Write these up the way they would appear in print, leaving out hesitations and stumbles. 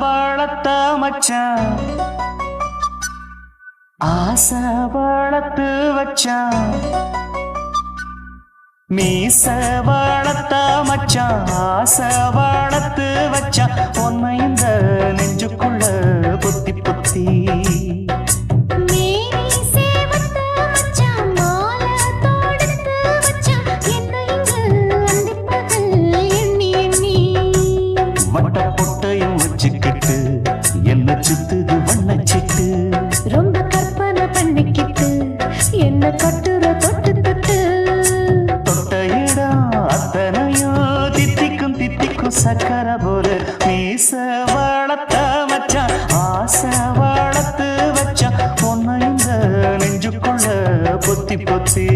வளர்த்த மச்சான் ஆசை வளர்த்து வச்சான் மீச வளர்த்த மச்சான் ஆசை வளர்த்து வச்சான் உன்னை இந்த நெஞ்சுக்குள்ள பொத்தி பொத்தி என்ன சுத்துது வண்ணச்சிட்டு ரொம்ப கற்பனை பண்ணிக்கிட்டு என்ன கட்டுற தொட்டு தொட்டு தொட்ட இடம் அத்தனையோ தித்திக்கும் தித்திக்கும் சக்கர போல மீச வளர்த்த மச்சான் ஆசை வளர்த்து வச்சான் பொண்ணு இந்த நெஞ்சுக்குள்ள பொத்தி பொத்தி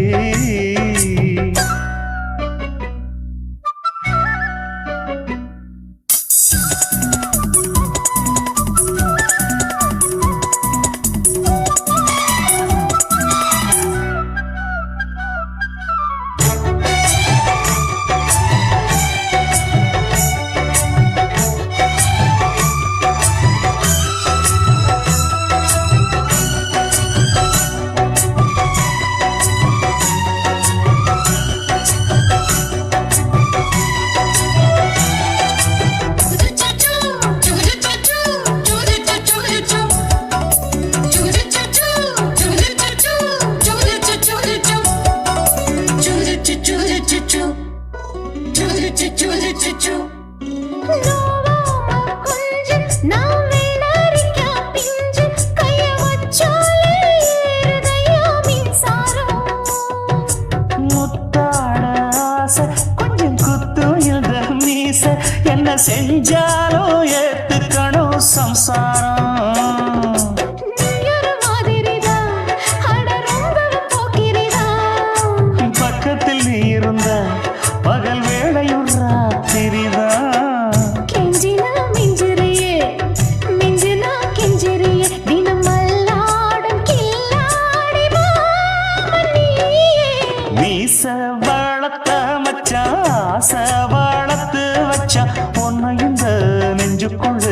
கொஞ்சம் குத்தும் இந்த மீச என்ன செஞ்சாலும் ஏத்துக்கணும் சம்சாரம் பக்கத்தில் நீ இருந்த பகல் வேளையும் ராத்திரிதான் கெஞ்சினா மிஞ்சிரியே மிஞ்சினா கெஞ்சிரியே தினம் மல்லாடும் கில்லாடி மாமணியே மீச வளர்த்த மச்சான் ஆசை வளர்த்து வச்சான் உன்னை இந்த நெஞ்சுக்குள்ள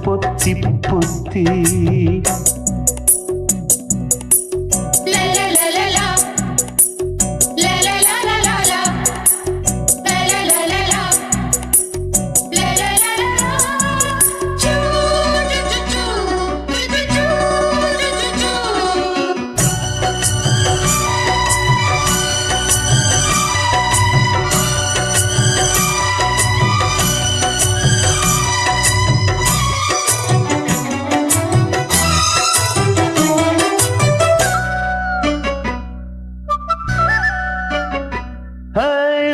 பொத்தி பொத்தி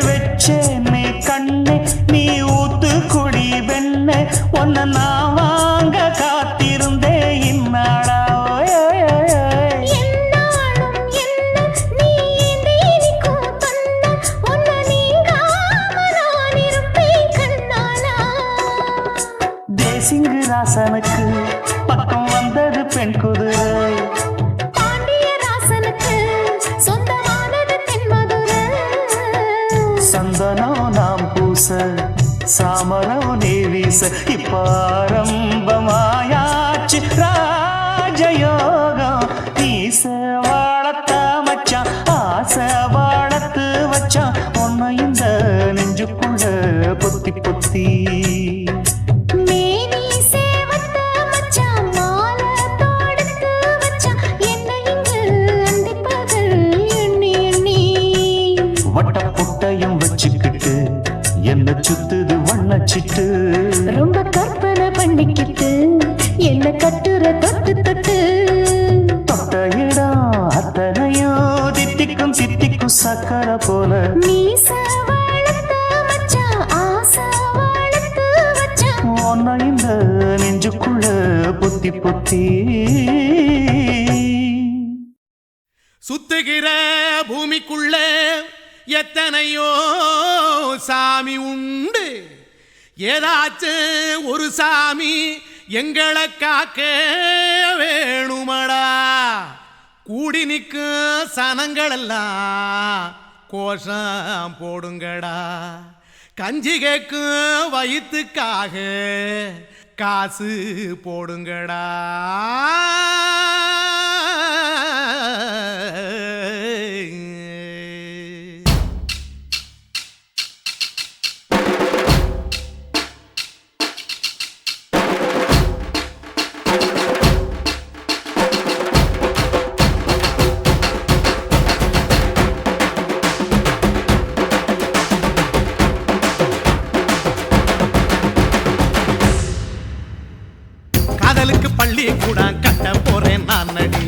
வெச்சேனே கண்ணே நீ ஊத்து குடி வெண்ணே உன்னை நான் வாங்க காத்திருந்தே இந்நாடா தேசிங்கு ராசனுக்கு பக்கம் வந்தது பெண் குதிரை சந்தனம் நாம் பூச சாமரம் நீ வீச இப்பாரம்பமாயாச்சு ராஜயோகம் நீச வாழத்த மச்சான் ஆசை வாழத்து வச்சான் உன்னை இந்த நெஞ்சுக்குள்ள பொத்தி பொத்தி வச்சுக்கிட்டு என்ன சுத்துது வண்ணச்சிட்டு ரொம்ப கற்பனை பண்ணிக்கிட்டு என்ன கட்டுற தொட்டு தொட்டு தொட்ட இடம் அத்தனையோ தித்திக்கும் தித்திக்கும் சக்கர போல மீச வளர்த்த மச்சான் ஆசை வளர்த்து வச்சான் உன்னை இந்த நெஞ்சுக்குள்ள பொத்தி பொத்தி சுத்துகிற பூமிக்குள்ள எத்தனையோ சாமி உண்டு, ஏதாச்சும் ஒரு சாமி எங்களை காக்க வேணுமடா. கூடி நிற்கும் சனங்களெல்லாம் கோஷம் போடுங்கடா. கஞ்சி கேக்கும் வயிற்றுக்காக காசு போடுங்கடா. காதலுக்கு பள்ளி கூட கட்ட போறேன் நான் அடி,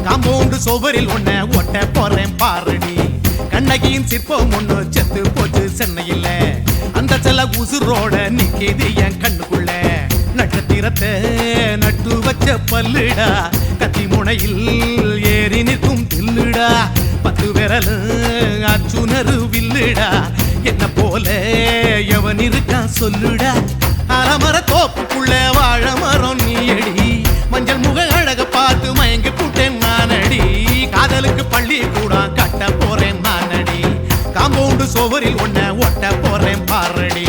காம்பவுண்டு சோவரில் ஒன்ன ஒட்ட போறேன் பாரடி. கண்ணகியின் சிற்பம் ஒண்ணு செத்து போச்சு சென்னையில், அந்த செல்ல உசுரோட நிக்கிது என் கண்ணுக்குள்ள. நட்சத்திரத்தை நட்டு வச்ச பல்லுடா, கத்தி முனையில் ஏறி நிற்கும் தில்லுடா. 10 விரல் அச்சுணரு வில்லுடா, என்ன போல எவன் இருக்கான் சொல்லுடா. அலமர தோப்புக்குள்ள வாழ மரம் நீயடி, மஞ்சள் முக அழக பார்த்து மயங்கி புட்டேன் நானடி. காதலுக்கு பள்ளி கூட கட்ட போறேன் நானடி, காம்பவுண்டு சோவரில் ஒன்ன ஒட்ட போறேன் பாரடி.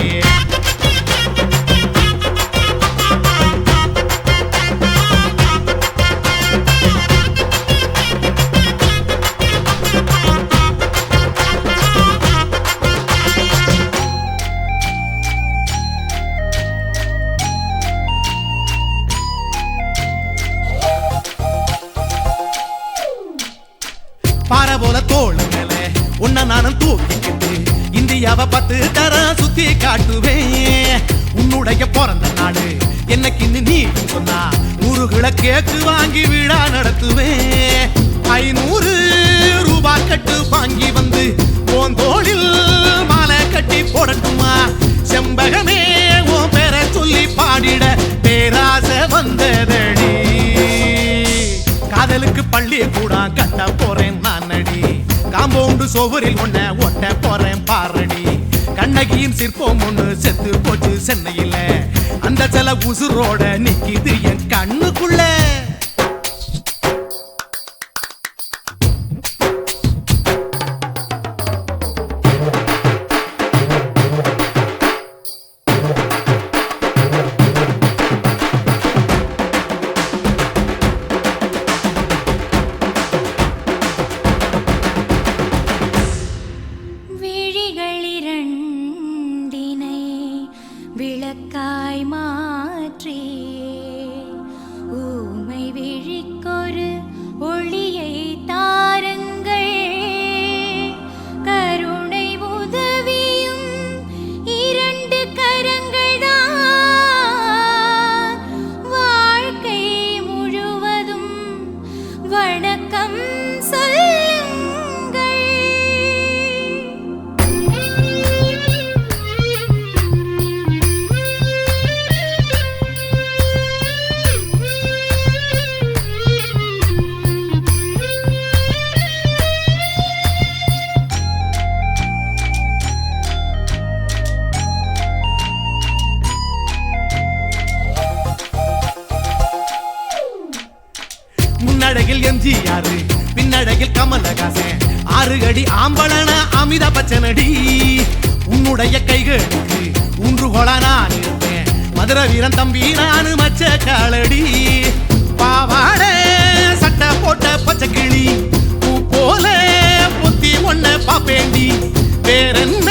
பாறை போல தோள் மேல உன்ன நானும் தூக்கிக்கிட்டு இந்தியாவை 10 தரம் சுத்தி காட்டுவேன். உன்னுடைய பிறந்த நாடு என்னைக்கு நீ சொன்னா 100 கிலோ கேக்கு வாங்கி விழா நடத்துவேன். 500 ரூபாய் கட்டு வாங்கி வந்து உன் தோளில் மாலை கட்டி போடட்டுமா. செம்பகமே உன் பேரை சொல்லி பாடிட பேராசை வந்ததடி. காதலுக்கு பள்ளி கூட கட்ட போறேன் நானடி, காம்பவுண்டு சோவரில் ஒன்ன ஒட்ட போறேன் பாரடி. கண்ணகியின் சிற்பம் ஒண்ணு செத்து போச்சு சென்னையில், அந்த செல உசுரோட நிக்கிது என் கண்ணுக்குள்ள. விளக்காய் மாற்றி ஊமை விழிக்கொரு ஒளியை தாருங்கள். கருணை உதவியும் 2 கரங்கள் தான், வாழ்க்கை முழுவதும் வணக்கம் சொல்லுங்கள். முன்னழகில் எம்ஜிஆர், பின்னழகில் கமலஹாசன், 6 அடி ஆம்பளன அமிதாப் பச்சனடி. உன்னுடைய கைகளுக்கு ஊன்றுகோலா நான் இருப்பேன், மதுரை வீரன் தம்பி நானு மச்ச காலடி. பாவாட சட்டை போட்ட பச்சை கிளி பூ போல பொத்தி ஒன்ன பாப்பேண்டி. வேறென்ன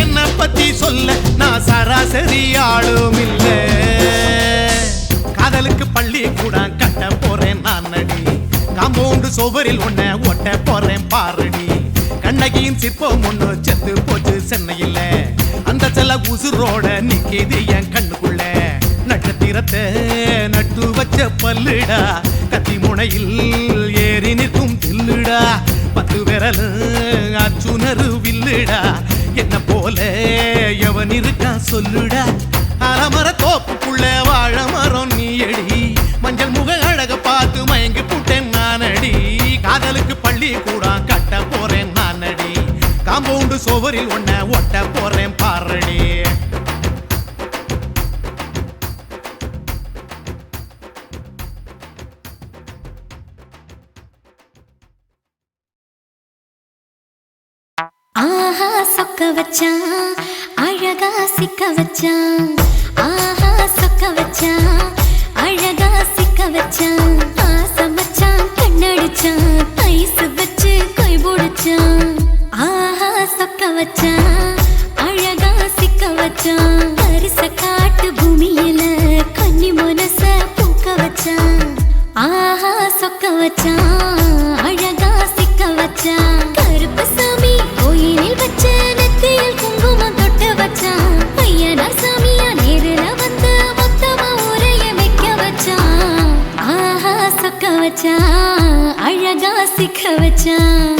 என்ன பத்தி சொல்ல நான் சராசரி ஆளும் இல்ல. காதலுக்கு பள்ளி கூட கட்ட போறேன் நானடி, காம்பவுண்டு சோவரில் ஒன்ன ஒட்ட போறேன் பாரடி. கண்ணகியின் சிற்பம் ஒண்ணு செத்து போச்சு சென்னையில், அந்த செல உசுரோட நிக்கிது என் கண்ணுக்குள்ள. நட்சத்திரத்தை நட்டு வச்ச பல்லுடா, கத்தி முனையில் ஏறி நிற்கும் தில்லுடா. 10 விரல் அச்சுணரு வில்லுடா, என்ன போல எவன் இருக்கான் சொல்லுடா. அலமர தோப்புக்குள்ள வாழ மரம் நீயடி, மஞ்சள் முக அழக பார்த்து மயங்கி புட்டேன் நானடி. காதல் காதலுக்கு பள்ளி கூட கட்ட போறேன் நானடி காம்பவுண்டு சுவரில் உன்னை ஒட்ட போறேன் பாரடி ஆஹா சொக்க வச்சான் அழகா சிக்க வச்சான் ஆஹா சொக்க வச்சான் அழகா சிக்க வச்சான் ஆசை மச்சான் கண்ணடிச்சான் ஐஸ் வச்சு கை போடுச்சான் ஆஹா சொக்க வச்சான் அழகா சிக்க வச்சான் அரிச காட்டு பூமியில கன்னி மனச பூக்க வச்சான் ஆஹா சொக்க வச்சான் அழகா சிக்க வச்சான் கருப்பு சாமி கோயிலில் வச்ச நெத்தியில் குங்குமம் தொட்டு வச்சான் பையனா சாமியா நேரில வந்து மொத்தமா உரைய வைக்க வச்சான் ஆஹா சொக்க வச்சான் அழகா சிக்க வச்சான்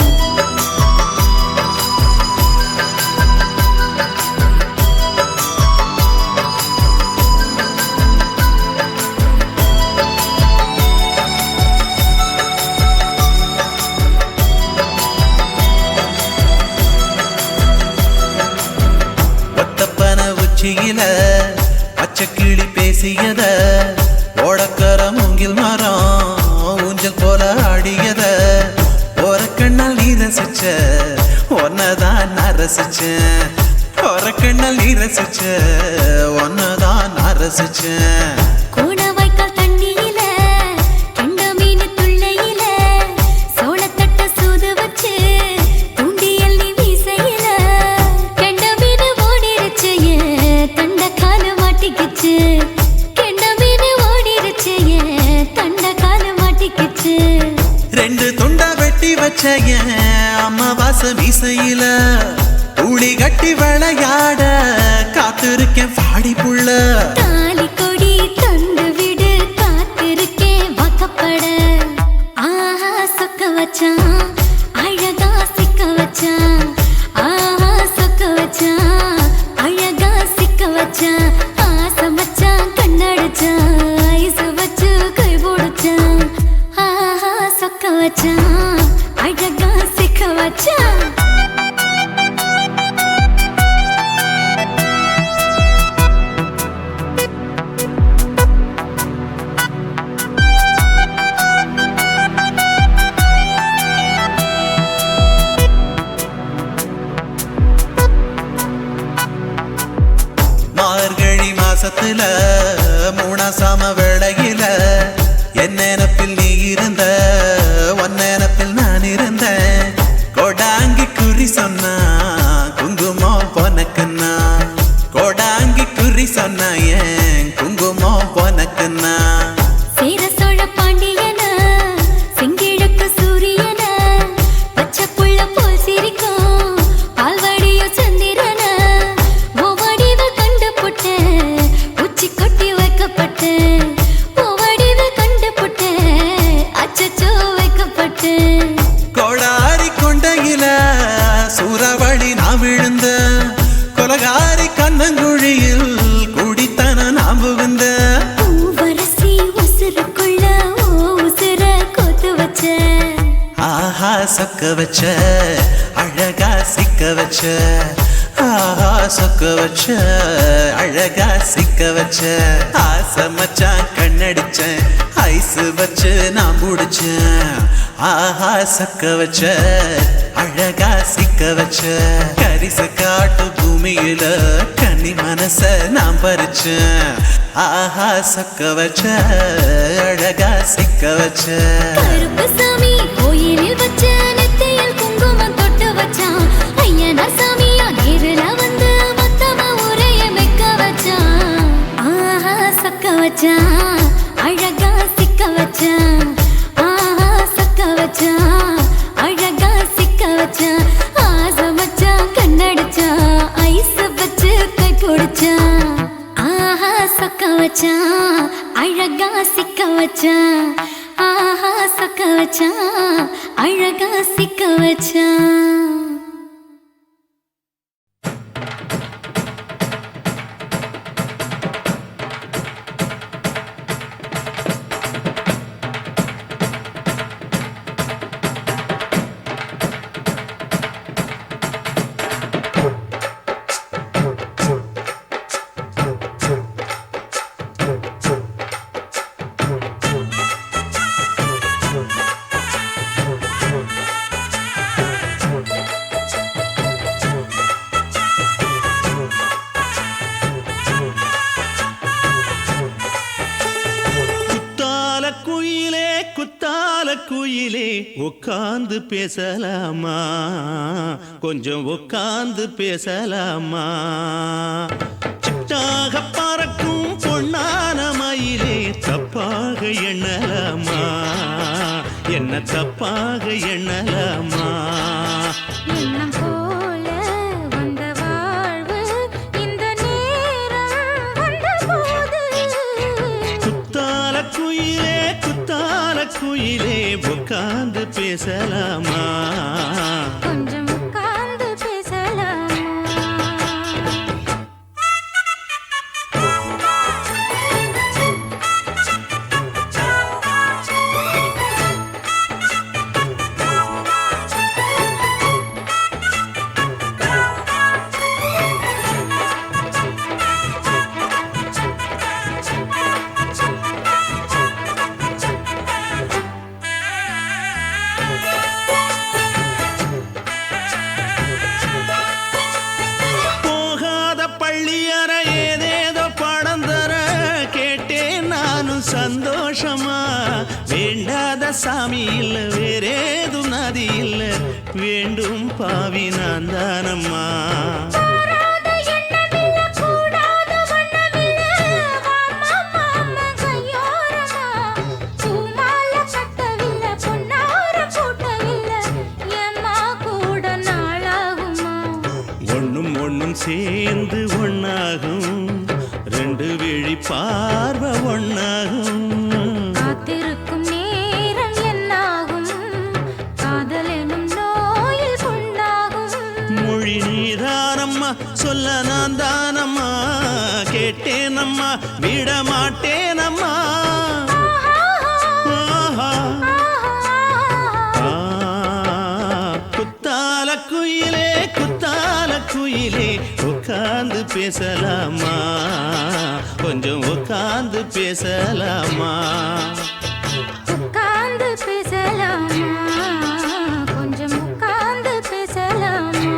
பச்சை கிளி பேசியத ஓடக்கர மூங்கில் மரம் ஊஞ்சல் போல ஆடியத ஒரு கண்ணால் நீ ரசிச்ச ஒன்னதான் நான் ரசிச்சேன் ஒரு கண்ணால் நீ ரசிச்ச ஒன்னதான் நான் ரசிச்சேன் ரெண்டு துண்டா வெட்டி வச்ச அம்மாவாச மீசையில ஊழி கட்டி விளையாட காத்திருக்கேன் பாடி புள்ள தாலி கொடி தந்து விடு காத்திருக்கேன் வாக்கப்பட ஆஹா சொக்க வச்சான் அழகா சிக்க வச்சான் ஆஹா சொக்க வச்சான் அழகா சிக்க வச்சான் ஆசை மச்சான் கண்ணடிச்சான் ஐஸ் வச்சு கை போடுச்சான் ஆஹா சொக்க வச்சான் அழகா சிக்க வச்சான் மார்கழி மாசத்துல மூணாசாம வேளையில என் நினப்பில் நீ இருந்த உன் நினப்பில் நான் இருந்தேன் கோடாங்கி குறி சொன்னா குங்குமம் பொனக்குன்னா கோடாங்கி குறி சொன்னா ஏன் குங்குமம் பொனக்குன்னா சேர சோழ பாண்டியன செங்கிழக்கு சூரியன பச்சை புள்ள போல் சிரிக்கும் பால்வாடியோ சந்திரன ஓவடிவில் கண்டு புட்ட உச்சி கொட்டி வைக்கப்பட்டு ஓவடிவில் கண்டு புட்ட அச்சச்சோ வைக்கப்பட்டு கோடாரி கொண்டையில சூறாவளி நான் விழுந்த கொலகாரி கண்ணங்குழியில் குடித்தன நான் புகுந்த பூவரசி உசுருக்குள்ள ஓ உசுர கோத்து வச்ச ஆஹா சொக்க வச்ச அழகா சிக்க வச்ச ஆஹா சொக்க வச்ச அழகா சிக்க வச்ச ஆசை மச்சான் கண்ணடிச்சேன் ஐஸ் வச்சு நான் முடிச்சேன் ஆஹா சொக்க வச்ச அழகா சிக்க வச்ச கரிச காட்டு பூமியில கன்னி மனச நான் பறிச்சேன் ஆஹா சொக்க வச்ச அழகா சிக்க வச்ச கருப்பு சாமி கோயிலில் வச்ச நெத்தியில் குங்குமம் தொட்டு வச்சான் ஐயனா சாமியா நேரில வந்து மொத்தமா உரைய வைக்க வச்சான் ஆஹா சொக்க வச்சான் அழகா சிக்க வச்சான் ஆஹா சொக்க வச்சான் அழகா சிக்க வச்சான் ஆசை மச்சான் கண்ணடிச்சான் ஐஸ் வச்சு கை போடுச்சான் ஆஹா சொக்க வச்சான் அழகா சிக்க வச்சான் ஆஹா சொக்க வச்சான் அழகா சிக்க வச்சான் குயிலே உட்கார்ந்து பேசலாமா கொஞ்சம் உட்கார்ந்து பேசலாமா சிட்டாக பறக்கும் பொன்னான மயிலே தப்பாக எண்ணலாமா என்ன தப்பாக எண்ணலாமா எண்ணம் போல வந்த வாழ்வு இந்த நேரம் வந்தபோது குத்தால குயிலே உட்கார்ந்து பேசலாமா கொஞ்சம் உட்கார்ந்து பேசலாமா போகாத பள்ளியற ஏதேதோ படம் தர கேட்டேன் நானும் சந்தோஷமா வேண்டாத சாமி இல்ல வேறேதும் நதி இல்ல வேண்டும் பாவி நான் தானம்மா கூடாத எண்ணமில்ல கூடாத வண்ணமில்ல மாமா மாமா கையோரமா பூமால கட்டவில்லை பொன்னார கூட்டவில்லை எம்மா கூட நாளாகுமா ஒண்ணும் சேர்ந்து ஒண்ணாகும் ரெண்டு விழி பார்வை ஒண்ணாகும் காத்திருக்கும் நேரம் என்னாகும் காதல் எனும் நோயில் புண்ணாகும் மொழி நீதானம்மா சொல்ல நான் தானம்மா கேட்டேனம்மா விட மாட்டேனம்மா ஆஹா. ஆ, குத்தால குயிலே உட்கார்ந்து பேசலாமா கொஞ்சம் உட்கார்ந்து பேசலாமா உட்கார்ந்து பேசலாமா கொஞ்சம் உட்கார்ந்து பேசலாமா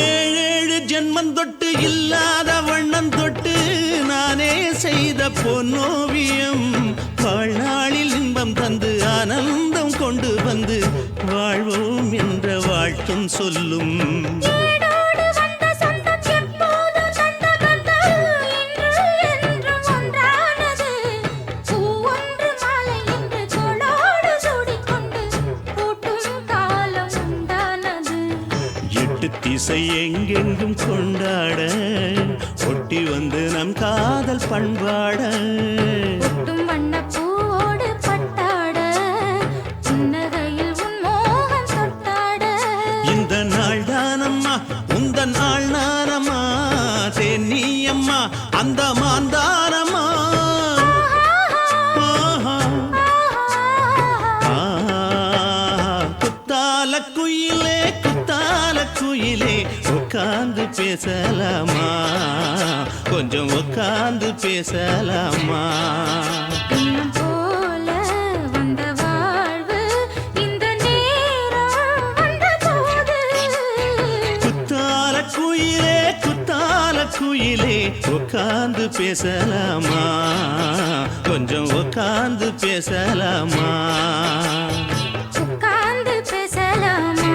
ஏழேழு ஜென்மம் தொட்டு இல்லாத வண்ணம் தொட்டு நானே செய்த பொன்னோவியம் வாழ்நாளில் இன்பம் தந்து ஆனந்தம் கொண்டு வந்து வாழ்வோம் என்ற வாழ்த்தும் சொல்லும் ஏடோடு வந்த சொந்தம் எப்போதும் தந்த பந்தம் இன்று என்றும் ஒன்றானது பூ ஒன்று மாலை இன்று தோளோடு சூடிக்கொண்டு பூட்டும் காலம் உண்டானது எட்டு திசை எங்கெங்கும் கொண்டாட ஒட்டி வந்து நம் காதல் பண்பாட ஒட்டும் வண்ண பூவோடு பட்டாட புன்னகையில் உன் மோகம் தொட்டாட இந்த நாள் தானம்மா உந்த நாள் நானம்மா தென்னியம்மா அந்த மாந்தானம்மா ஆஹா. ஆ, குத்தால குயிலே உட்கார்ந்து பேசலாமா கொஞ்சம் உட்கார்ந்து பேசலாமா எண்ணம் போல வந்த வாழ்வு இந்த நேரம் வந்தபோது குத்தால குயிலே உட்கார்ந்து பேசலாமா கொஞ்சம் உட்கார்ந்து பேசலாமா உட்கார்ந்து பேசலாமா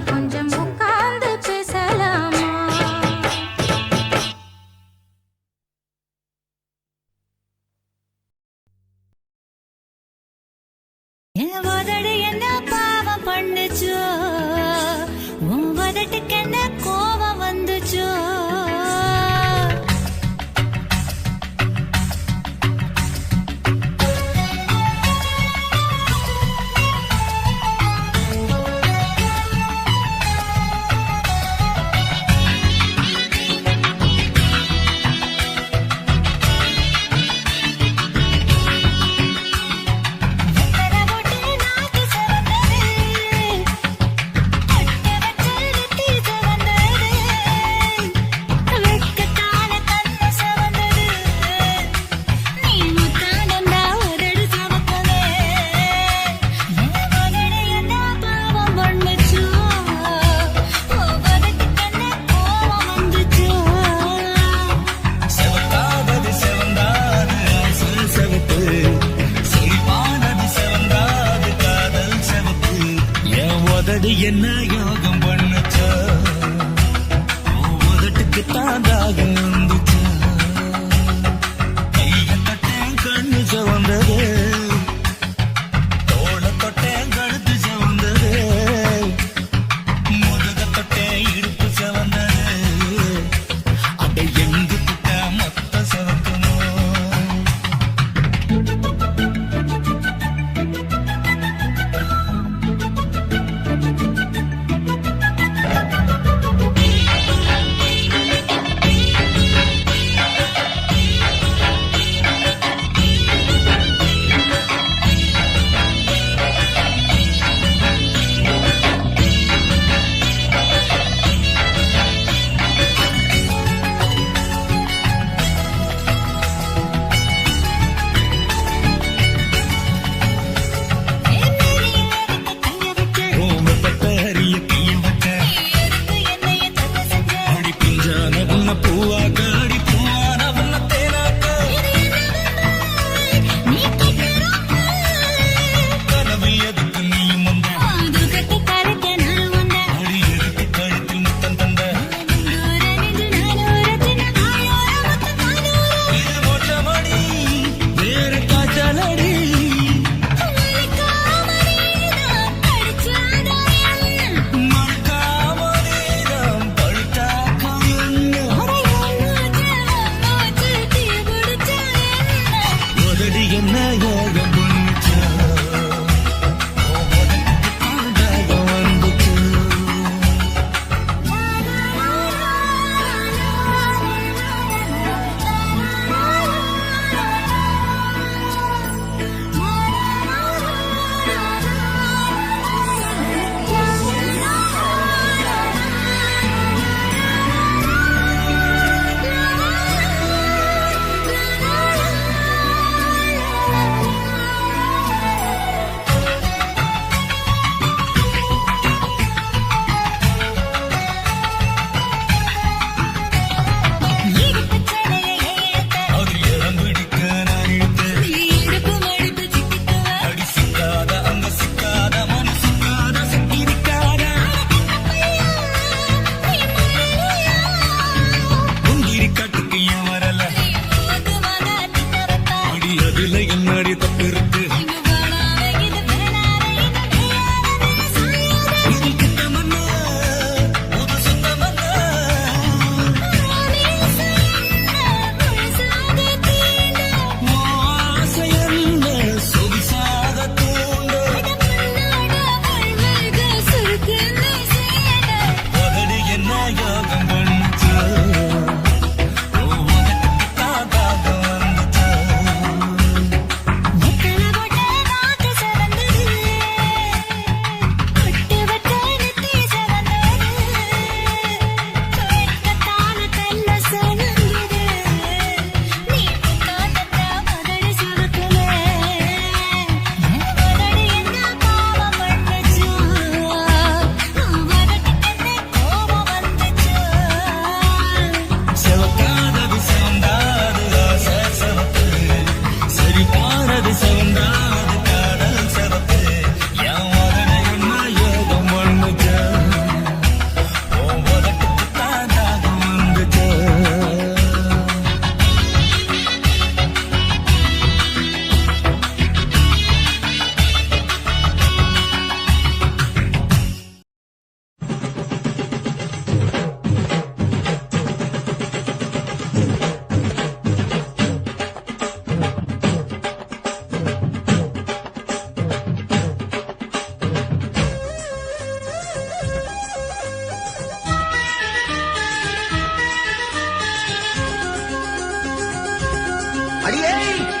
கொஞ்சம் உட்கார்ந்து பேசலாமா என் உதடு என்ன பாவம் பண்ணுச்சோ உன் உதட்டுக்கு என்ன கோபம் வந்துச்சோ உதடு என்ன யோகம் பண்ணுச்சா உதட்டுக்கு தான் தாகம் வந்துச்சா கைய தொட்டேன் கண்ணு சவந்தது தோள தொட்டேன் கழுத்து சவந்தது முதுக தொட்டேன் இடுப்பு சவந்தது அட எங்கு புட்ட மொத்த சவக்குமோ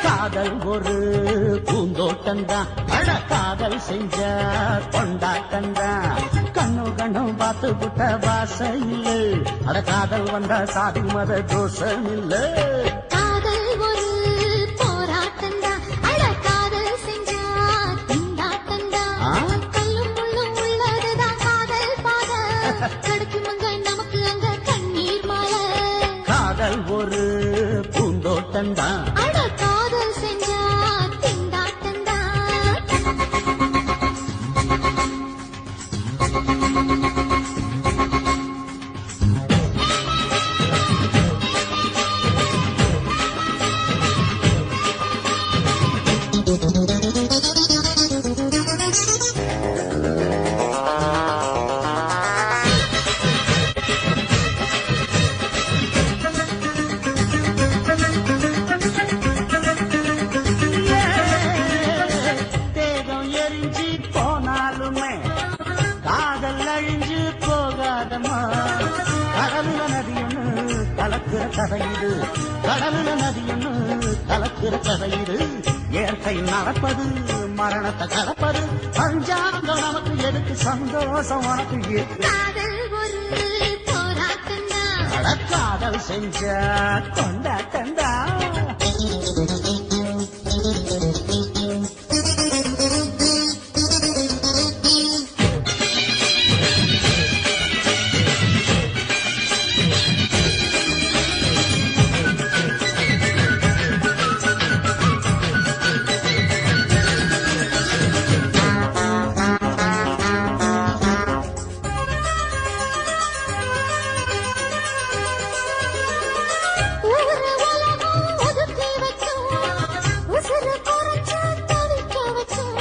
காதல் ஒரு பூந்தோட்டந்தான் அட காதல் செஞ்ச கொண்டாட்டந்தான் கண்ணு கண்ணும் பார்த்து புட்ட வாசையில்லை அட காதல் வந்தா சாதி மத தோஷம் இல்லை காதல் ஒரு போராட்டம்தான் அட காதல் செஞ்சா திண்டாட்டம்தான் கல்லும் முள்ளும் உள்ளதுதான் காதல் பாத கிடைக்குமங்க நமக்கு அங்க கண்ணீர் மாலை காதல் ஒரு பூந்தோட்டந்தான் அட காதல் செஞ்சா திண்டாட்டம்தான் எரிஞ்சு போனாலுமே காதல் அழிஞ்சு போகாதம்மா. கடலுல நதி ஒண்ணு கலக்கிற கதையுது, கடலுல நதி ஒண்ணு கலக்கிற கதையுது. இயற்கை நடப்பது மரணத்தை கலப்பது, பஞ்சாங்கம் நமக்கு எதுக்கு, சந்தோஷம் உனக்கு எதுக்கு? காதல் ஒரு போராட்டம்தான், காதல் செஞ்ச கொண்டாட்டந்தா. ஊரு உலகம் ஒதுக்கி வச்சோம், உசுரு குறைச்சு தவிக்க வச்சோம்.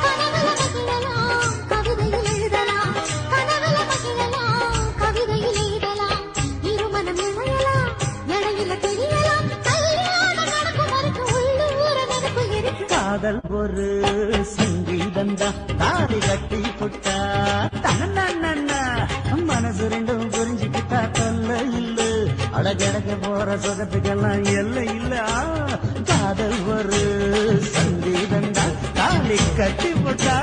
கனவுல மகிழலாம், கவிதையில் எழுதலாம், கனவுல மகிழலாம், கவிதையில் எழுதலாம். இருமனம் இணையலாம், இடையில தெரியலாம், கல்யாணம் நடக்கும் வரைக்கும் உள்ளூர நினைப்பு இருக்கு. காதல் ஒரு சங்கீதந்தா, தாலி கட்டி புட்டா தன்னா மனசு ரெண்டும் புரிஞ்சுக்கிட்டா தொல்ல இல்ல, அடகடக்க போற சுகத்துக்கெல்லாம் எல்லை இல்ல. காதல் ஒரு சங்கீதந்தா, தாலி கட்டி புட்டா.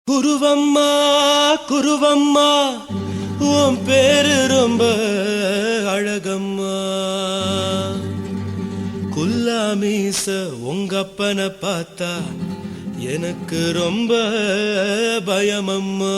குருவம்மா குருவம்மா உன் பேரு ரொம்ப அழகம்மா. குல்லாமீச உங்க அப்பனை பார்த்தா எனக்கு ரொம்ப பயமம்மா.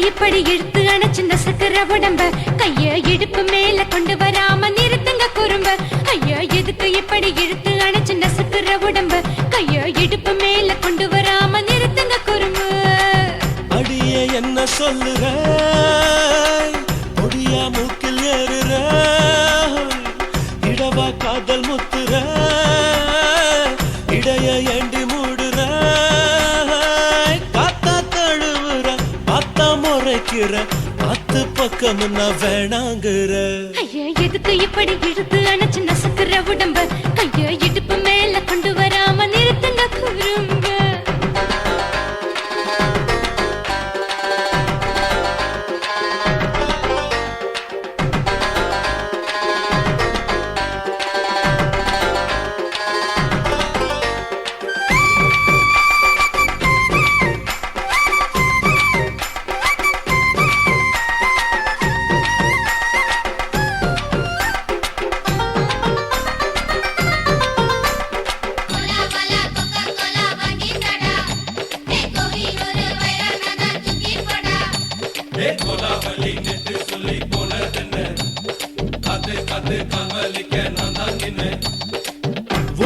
இப்படி இழுத்து அணைச்சு நசுக்கிற உடம்ப, கைய இடுப்பு மேல கொண்டு வராம நிறுத்துங்க குறும்ப. ஐயா எதுக்கு இப்படி இழுத்து அணைச்சு நசுக்கிற உடம்ப, கைய இடுப்பு மேல கொண்டு வராம நிறுத்துங்க குறும்ப. அடியே என்ன சொல்லுற, பொடியா மூக்கில் ஏறுற, இடவா காதல் முத்துற, இடைய ஏண்டி மூடுற, காத்தா தழுவுற, பார்த்தா முறைக்கிற, பத்து பக்கம் நான் வேணாங்குற. ஐயா எதுக்கு இப்படி இழுத்து அணைச்சு நசுக்கிற உடம்ப, கைய இடுப்பு மேல கொண்டு வராம நிறுத்துங்க குறும்ப.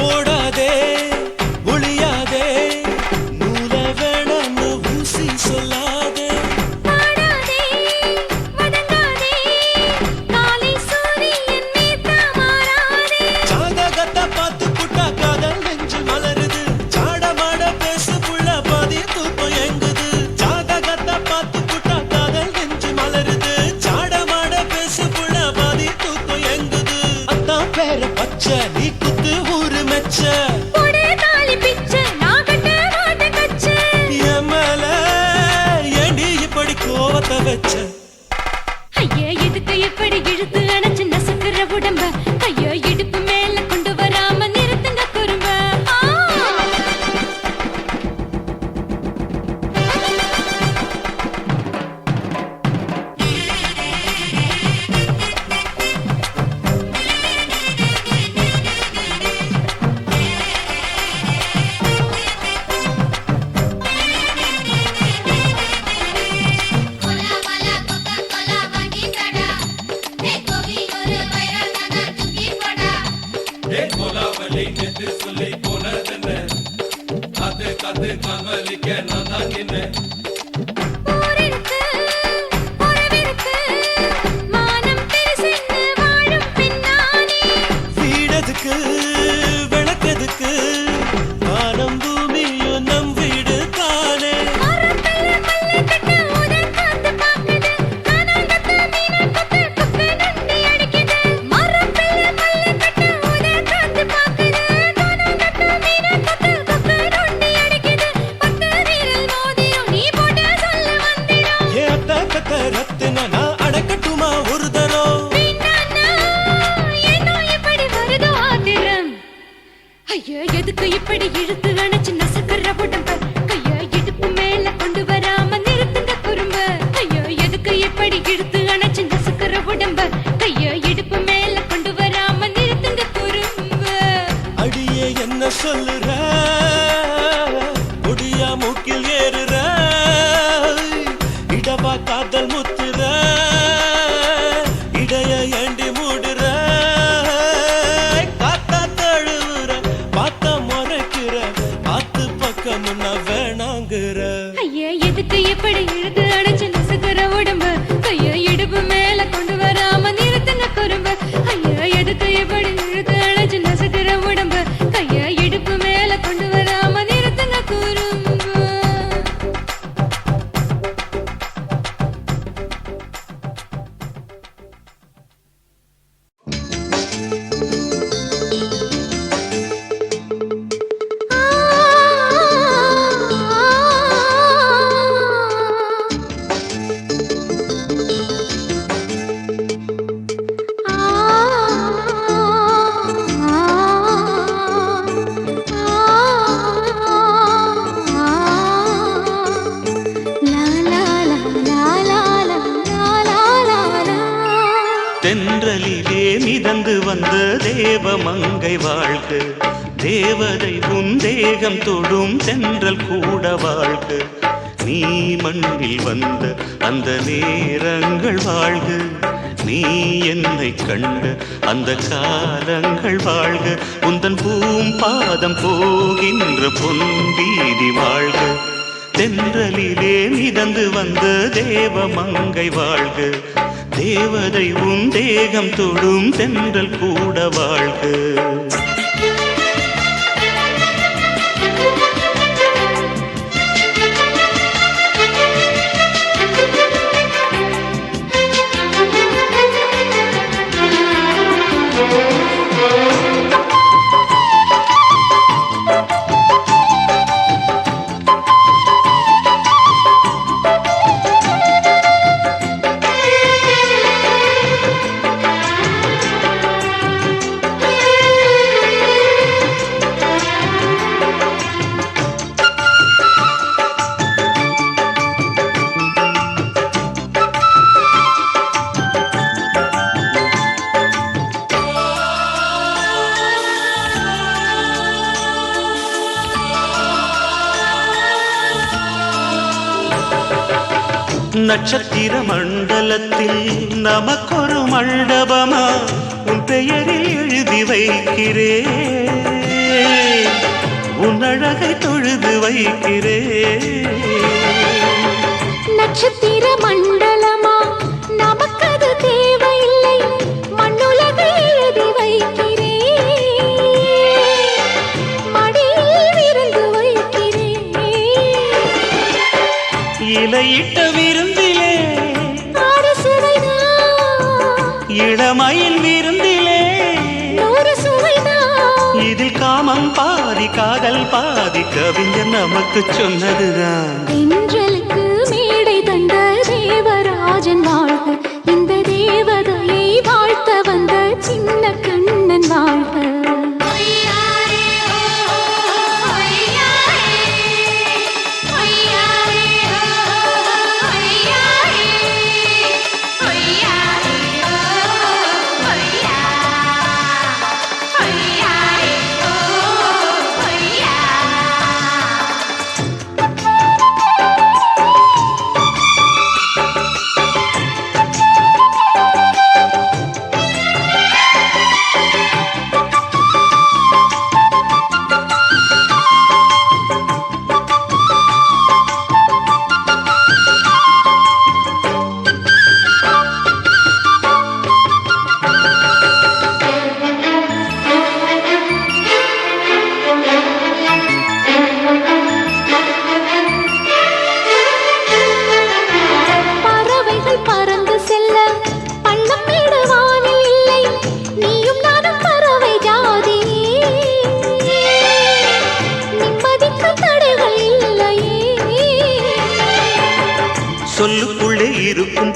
ஓடாதே ஒளியாதே, நூல வேணான்னு ஊசி சொல்லாதே, பாடாதே வதங்காதே, காலை சூரியன் மீதா மாறாதே. ஜாதகத்தை பார்த்து புட்டா காதல் நெஞ்சு மலருது, சாடமாட பேசு புள்ள பாதி தூக்கம் எங்குது. ஜாதகத்தை பார்த்து புட்டா காதல் நெஞ்சு மலருது, சாடமாட பேசு புள்ள பாதி தூக்கம் எங்குது. ஊரிருக்கு, உறவிருக்கு, மானம் பெருசென்று வாழும் பெண்ணானே. வீடதுக்கு விளக்கதுக்கு வானம் பூமியும் நம் வீடு தானே. மரத்துல மல்லி கட்டு உதன் காத்து பாக்குது, கானாங்கத்து மீன் கொத்து குக்கு நண்டி அடிக்குது. மரத்துல மல்லி கட்டு உதன் காத்து பாக்குது, கானாங்கத்து மீன் கொத்து குக்கு நண்டி அடிக்குது. பத்து வீரல் மோதிரம் நீ போட்ட சொல்ல வந்திடும். ஏ அத்த கத்த ரத்தின நான் அடக்கட்டுமா ஒரு தரம். வீணானா, ஏனோ இப்படி வருதோ ஆத்திரம். ஐயோ எதுக்கு இப்படி இழுத்து அணைச்சு நசுக்குற உடம்ப, கைய இடுப்பு மேல கொண்டு வராம நிறுத்துங்க குறும்ப. ஐயோ எதுக்கு இப்படி இழுத்து அணைச்சு நசுக்குற உடம்ப, கைய இடுப்பு மேல கொண்டு வராம நிறுத்துங்க குறும்ப. அடியே என்ன சொல்லுற ஒடியா மூக்கில் ஏறுற இடவா காதல் முத்துற இடைய ஏண்டி மூடுற காத்தா தழுவுற பார்த்த முறைக்கிற பார்த்து பக்கம் நான் வேணாங்குற. ஐயா எதுக்கு இப்படி இழுத்து அணைச்சு நசுக்குற உடம்ப, கைய இடுப்பு மேல கொண்டு வராம நிறுத்துங்க குறும்ப. ஐயா எதுக்கு இப்படி இழுத்து அணைச்சு நசுக்குற உடம்ப, கைய இடுப்பு மேல கொண்டு வராம நிறுத்துங்க குறும்ப. தென்றலிலே மிதந்து வந்த தேவமங்கை வாழ்க, தேவதை உன் தேகம் தொடும் தென்றல் கூட வாழ்க. நீ மண்ணில் வந்த அந்த நேரங்கள் வாழ்க, நீ என்னை கண்ட அந்த காலங்கள் வாழ்க. உந்தன் பூம்பாதம் போகின்ற பொன்வீதி வாழ்க. தென்றலிலே மிதந்து வந்த தேவமங்கை வாழ்க, தேவதை உன் தேகம் தொடும் தென்றல் கூட வாழ்க. நட்சத்திர மண்டலத்தில் நமக்கொரு மண்டபமா உன் பெயரில் எழுதி வைக்கிறேன், உன் அழகை தொழுது வைக்கிறேன். நட்சத்திர மண்டலமா நமக்கது தேவையில்லை, மண்ணுலகை எழுதி வைக்கிறேன், மடியில் விருந்து வைக்கிறேன். இலையிட்ட விருந்திலே ஆறு சுவைதான், இளமையில் விருந்திலே நூறு சுவைதான். இதில் காமம் பாதி காதல் பாதி கவிஞர் நமக்கு சொன்னதுதான். தென்றலுக்கு மேடை தந்த தேவராஜன் வாழ்க, இந்த தேவதையை வாழ்த்த வந்த சின்ன கண்ணன் வாழ்க.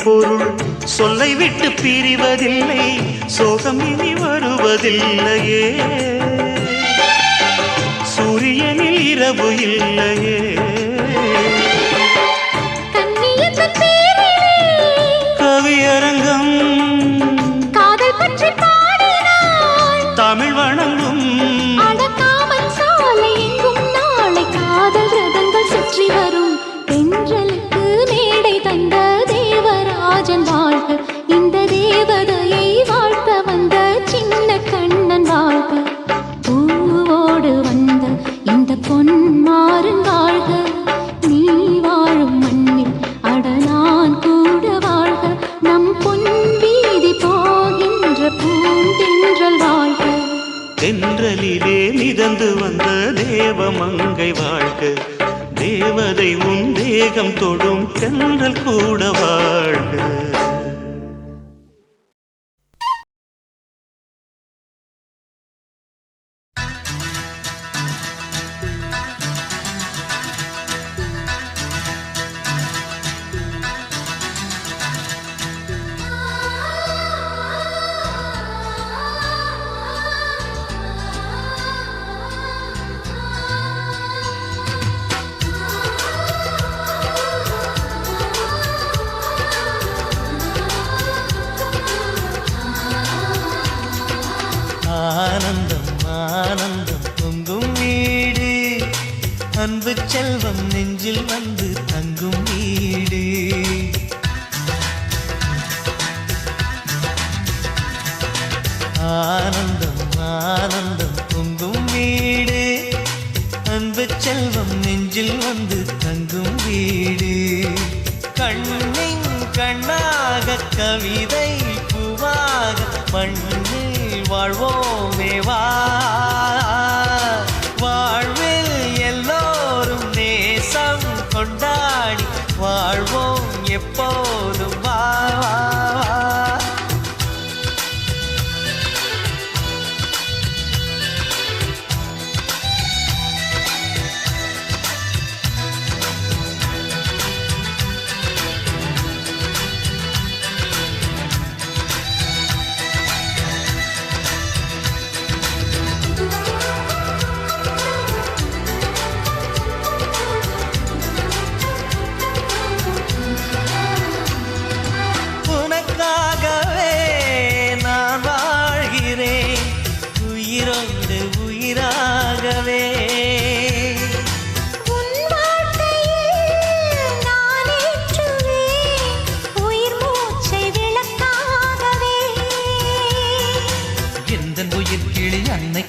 பொருள் சொல்லை விட்டு பிரிவதில்லை, சோகம் இனி வருவதில்லையே. சூரியனில் இரவு இல்லையே. கவியரங்கம் காதல் பற்றி பாடினாள், தமிழ் வணங்கும் அடக்காமல் சாலை எங்கும் நாளை காதல் ரதங்கள் சுற்றி வரும். தென்றலுக்கு மேடை தந்த தேவராஜன் வாழ்க, இந்த தேவதையை வாழ்த்த வந்த சின்ன கண்ணன் வாழ்க. பூவோடு வந்த இந்த பொன்மாறன் வாழ்க, நீ வாழும் மண்ணில் அட நான் கூட வாழ்க. நம் பொன் வீதி போகின்ற பூந்தென்றல் வாழ்க. தென்றலிலே மிதந்து வந்த தேவமங்கை வாழ்க, தேவதை உன் தேகம் தொடும் தென்றல் கூட வாழ்க. ஆனந்தம் ஆனந்தம் பொங்கும் வீடு, அன்பு செல்வம் நெஞ்சில் வந்து தங்கும் வீடு. ஆனந்தம் ஆனந்தம் பொங்கும் வீடு, அன்பு செல்வம் நெஞ்சில் வந்து தங்கும் வீடு. கண்ணின் கண்ணாக கவிதை பூவாக மண்ணில் வாழ்வோமே வா. வாழ்வில் எல்லோரும் நேசம் கொண்டாடி வாழ்வோம் எப்போதும் வா.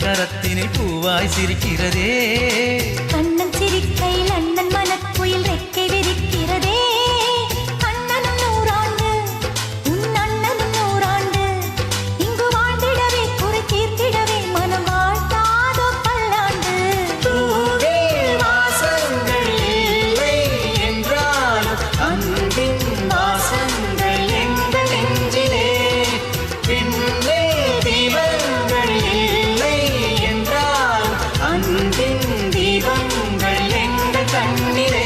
கரத்தினை பூவாய் சிரிக்கிறதே, கண்ணன் சிரிக்கையில் அண்ணன் மனக்குயில் ரெக்கை விரிக்கிறதே. அண்ணனும் நூறாண்டு உன் அண்ணனும் நூறாண்டு, இங்கு வாழ்ந்திடவே குறை தீர்த்திடவே மனம் வாழ்த்தாதோ பல்லாண்டு. பூவில் வாசங்கள் இல்லை என்றாலும் அன்பின் வாசங்கள் எங்கள் நெஞ்சிலே. பின்னே தீபங்கள் இல்லை என்றால் அன்பின் தீபங்கள் எங்கள் கண்ணிலே.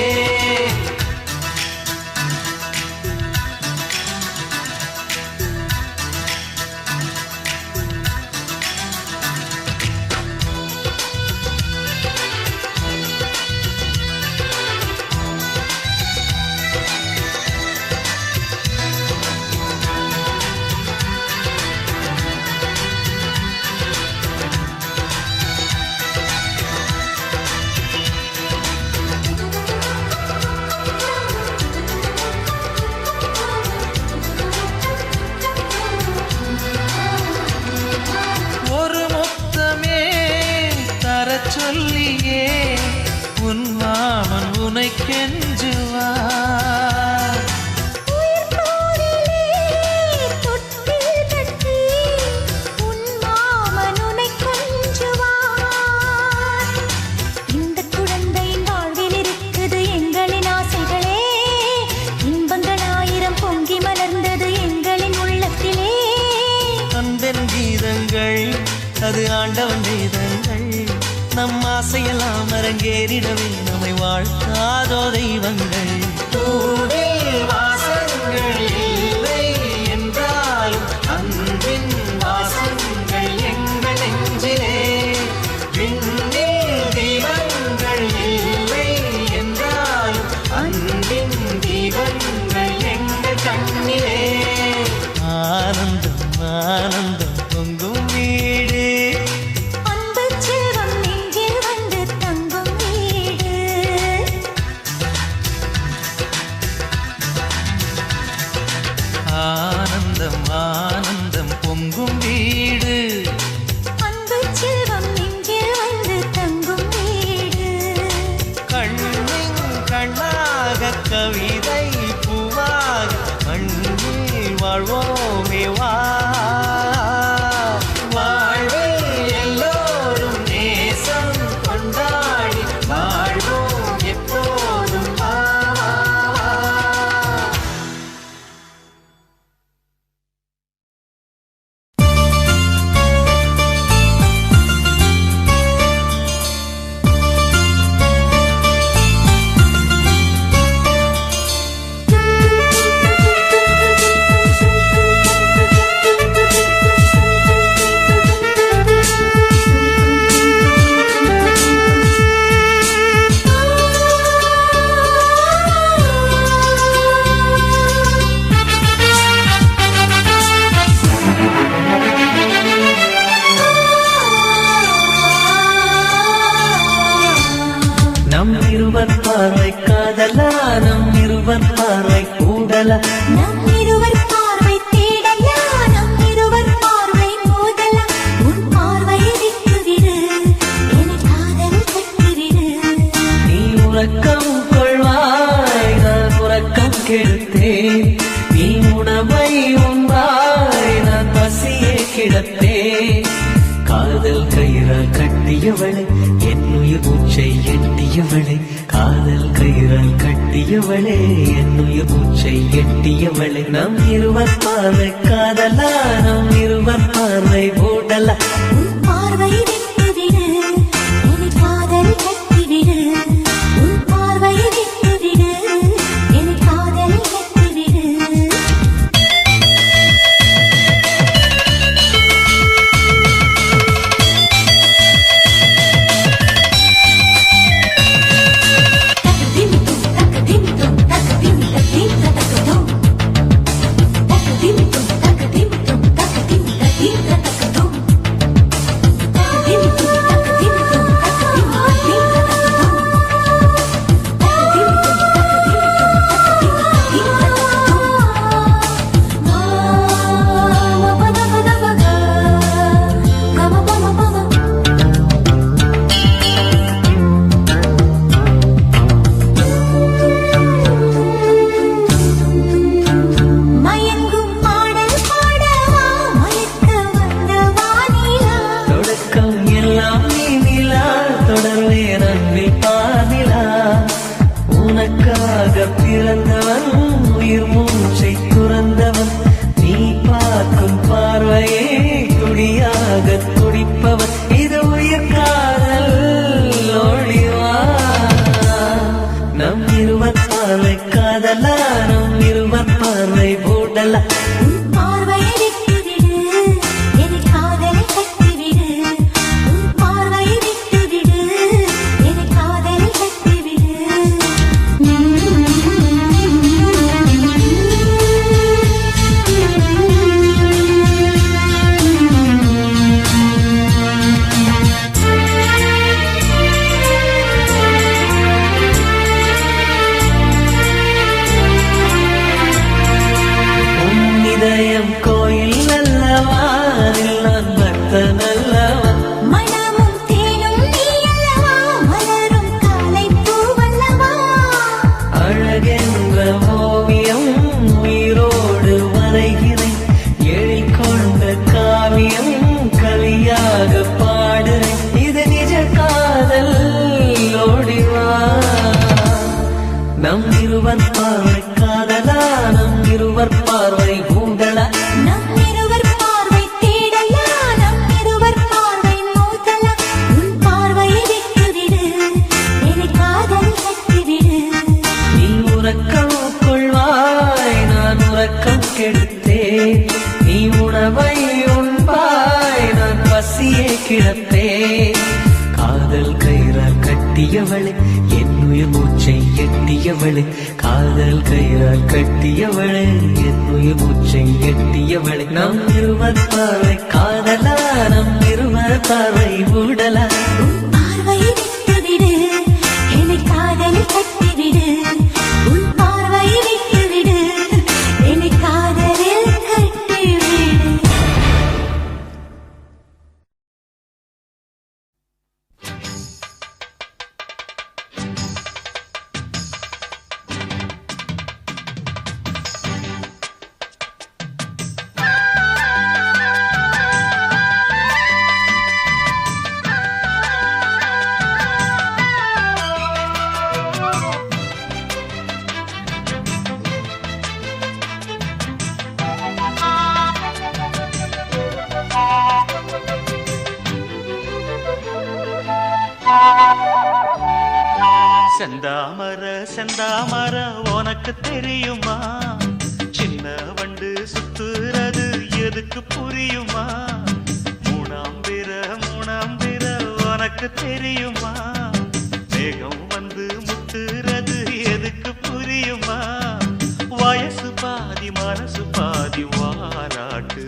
ஒரு முத்தமே தரச் சொல்லியே உன் மாமன் உனை கெஞ்சுவார். உயிர் போரிலே தொட்டில் கட்டி உன் மாமன் உன்னை கொஞ்சுவார். இந்த குழந்தையின் வாழ்வில் இருக்குது எங்களின் ஆசைகளே, இன்பங்கள் ஆயிரம் பொங்கி மலர்ந்தது எங்களின் உள்ளத்திலே. அன்பென் கீதங்கள் அது ஆண்டவன் வேதங்கள், நம் ஆசையெல்லாம் அரங்கேறிடவே நம்மை வாழ்த்தாதோ தெய்வங்கள். பூவில் வாசங்கள் வீடு அன்பு செல்வம் நெஞ்சில் வந்து தங்கும் வீடு கண்ணின் கண்ணாக கவிதை பூவாக மண்ணில் வாழ்வோமே வா வாழ்வில் எல்லோரும் நேசம் கொண்டாடி வாழ்வோம் எப்போதும் வா நம் இருவர் பார்வை காதலா நம் இருவர் பார்வை கூடலா நம் இருவர் பார்வை தேடலா நம் இருவர் பார்வை மோதலா உன் பார்வையை விட்டுவிடு என காதல் கட்டுவிடு நீ உறக்கம் கொள்வாய் நான் உறக்கம் கெடுத்தேன் நீ உணவை உண்பாய் நான் பசியை கிடப்பேன் காதல் கயிறால் கட்டியவளை என் உயிர் மூச்சை எட்டியவளே காதல் கயிறால் கட்டியவளே என் உயிர் மூச்சை எட்டியவளே நம் இருவர் பார்வை காதலா நம் இருவர் பார்வை ஓடலா உன் பார்வையை விட்டுவிடு என காதல் கட்டுவிடு உன் பார்வையை விட்டுவிடு என காதல் கட்டுவிடு மயங்கும் பாடல் பாடவா மயக்க வந்த வானிலா தொடக்கம் எல்லாம் நீ நிலா தொடர்வே நன்பில் பாதிலா உனக்காக பிறந்தவன் உயிர் மூச்சை துறந்தவன் நீ பார்க்கும் பார்வையே துடியாக துடிப்பவன் இது உயிர் காதல் ஒளிவா நம் இருவர் பார்வை காதலா நம் இருவர் பார்வை போடலா உன் பார்வையை விட்டுவிடு என காதலை கட்டுவிடு உன் பார்வையை விட்டுவிடு என காதலை கட்டுவிடு உன் இதயம் கோயில் அல்லவா அதில் நான் பக்தன் அல்லவா மனமும் தேனும் நீ அல்லவா மலரும் காலை பூவல்லவா அழகென்ற ஓவியம் உயிரோடு வரைகிறேன் எழில் கொண்ட காவியம் கலியாக பாடுறேன் இது நிஜ காதல் ஓடிவா நம் இருவர் பார்வை காதலா நம் இருவர் பார்வை கூடலா நம் இருவர் பார்வை தேடலா நம் இருவர் பார்வை மோதலா உன் பார்வையை விட்டுவிடு என காதல் கட்டுவிடு நீ உறக்கம் கொள்வாய் நான் உறக்கம் கெடுத்தேன் நீ உணவை உண்பாய் நான் பசியை கிடப்பேன் காதல் கயிறால் கட்டியவளே என் உயிர் மூச்சை எட்டியவளே காதல் கயிறால் கட்டியவளே என் உயிர் மூச்சை எட்டியவளே நம் இருவர் பார்வை காதலா நம் இருவர் பார்வை ஊடலா உன் பார்வையை விட்டுவிடு என காதல் கட்டுவிடு உன் பார்வையை விட்டுவிடு என காதலில் கட்டுவிடு செந்தாமர செந்தாமர உனக்கு தெரியுமா சின்ன வண்டு சுத்துறது எதுக்கு புரியுமா மூணாம் பிற உனக்கு தெரியுமா மேகம் வந்து முட்டுறது எதுக்கு புரியுமா வயசு பாதி மனசு பாதி வாராட்டு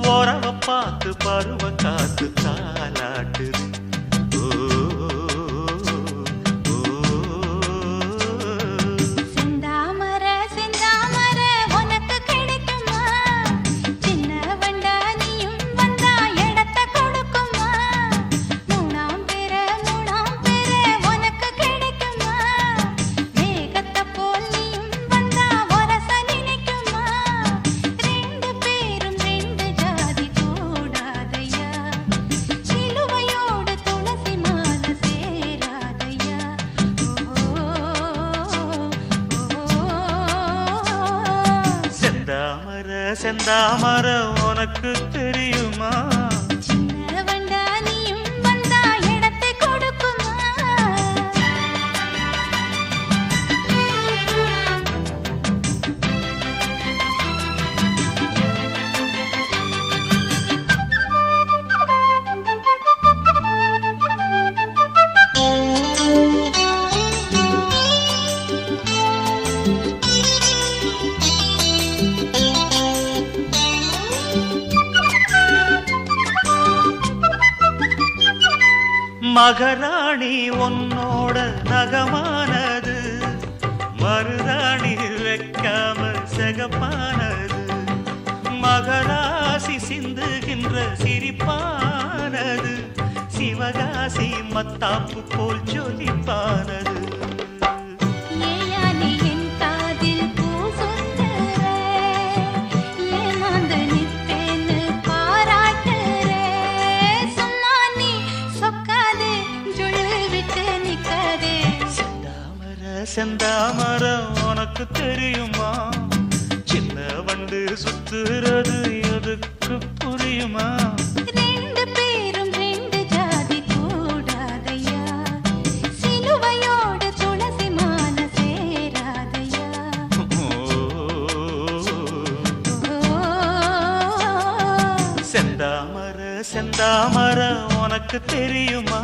ஓரவ பார்த்து பருவ காத்து தாலாட்டுது செந்தாமர உனக்கு தெரியுமா சின்ன வண்டா நீயும் வந்தா இடத்தை கொடுக்குமா மகராணி உன்னோட நகமானது மருதாணி வைக்காம செகப்பானது மகராசி சிந்துகின்ற சிரிப்பானது சிவகாசி மத்தாப்பு போல் ஜொலிப்பானது செந்தாமர உனக்கு தெரியுமா சின்ன வண்டு சுத்துறது எதுக்கு புரியுமா ரெண்டு பேரும் ரெண்டு ஜாதி கூடாதையா சிலுவையோடு துளசி மால சேராதையா செந்தாமர செந்தாமர உனக்கு தெரியுமா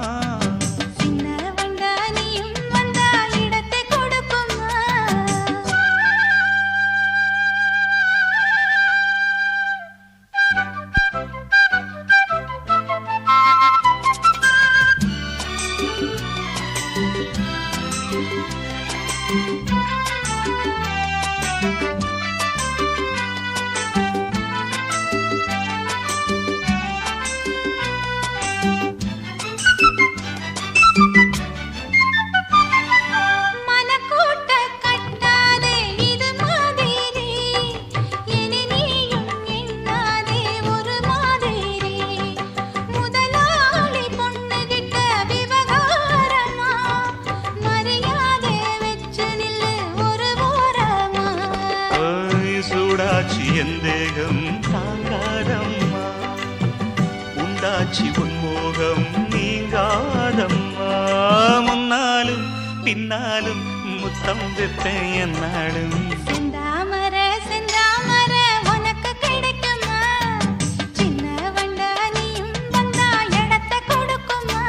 எந்தேகம் தாங்காதம்மா உண்டாச்சி உன்மோகம் நீங்காதம்மா முன்னாலும் பின்னாலும் முத்தம் வைப்பேன் என்னாலும் செந்தாமர செந்தாமர உனக்கு கிடைக்குமா சின்ன வண்டா நீயும் வந்தா இடத்தை கொடுக்குமா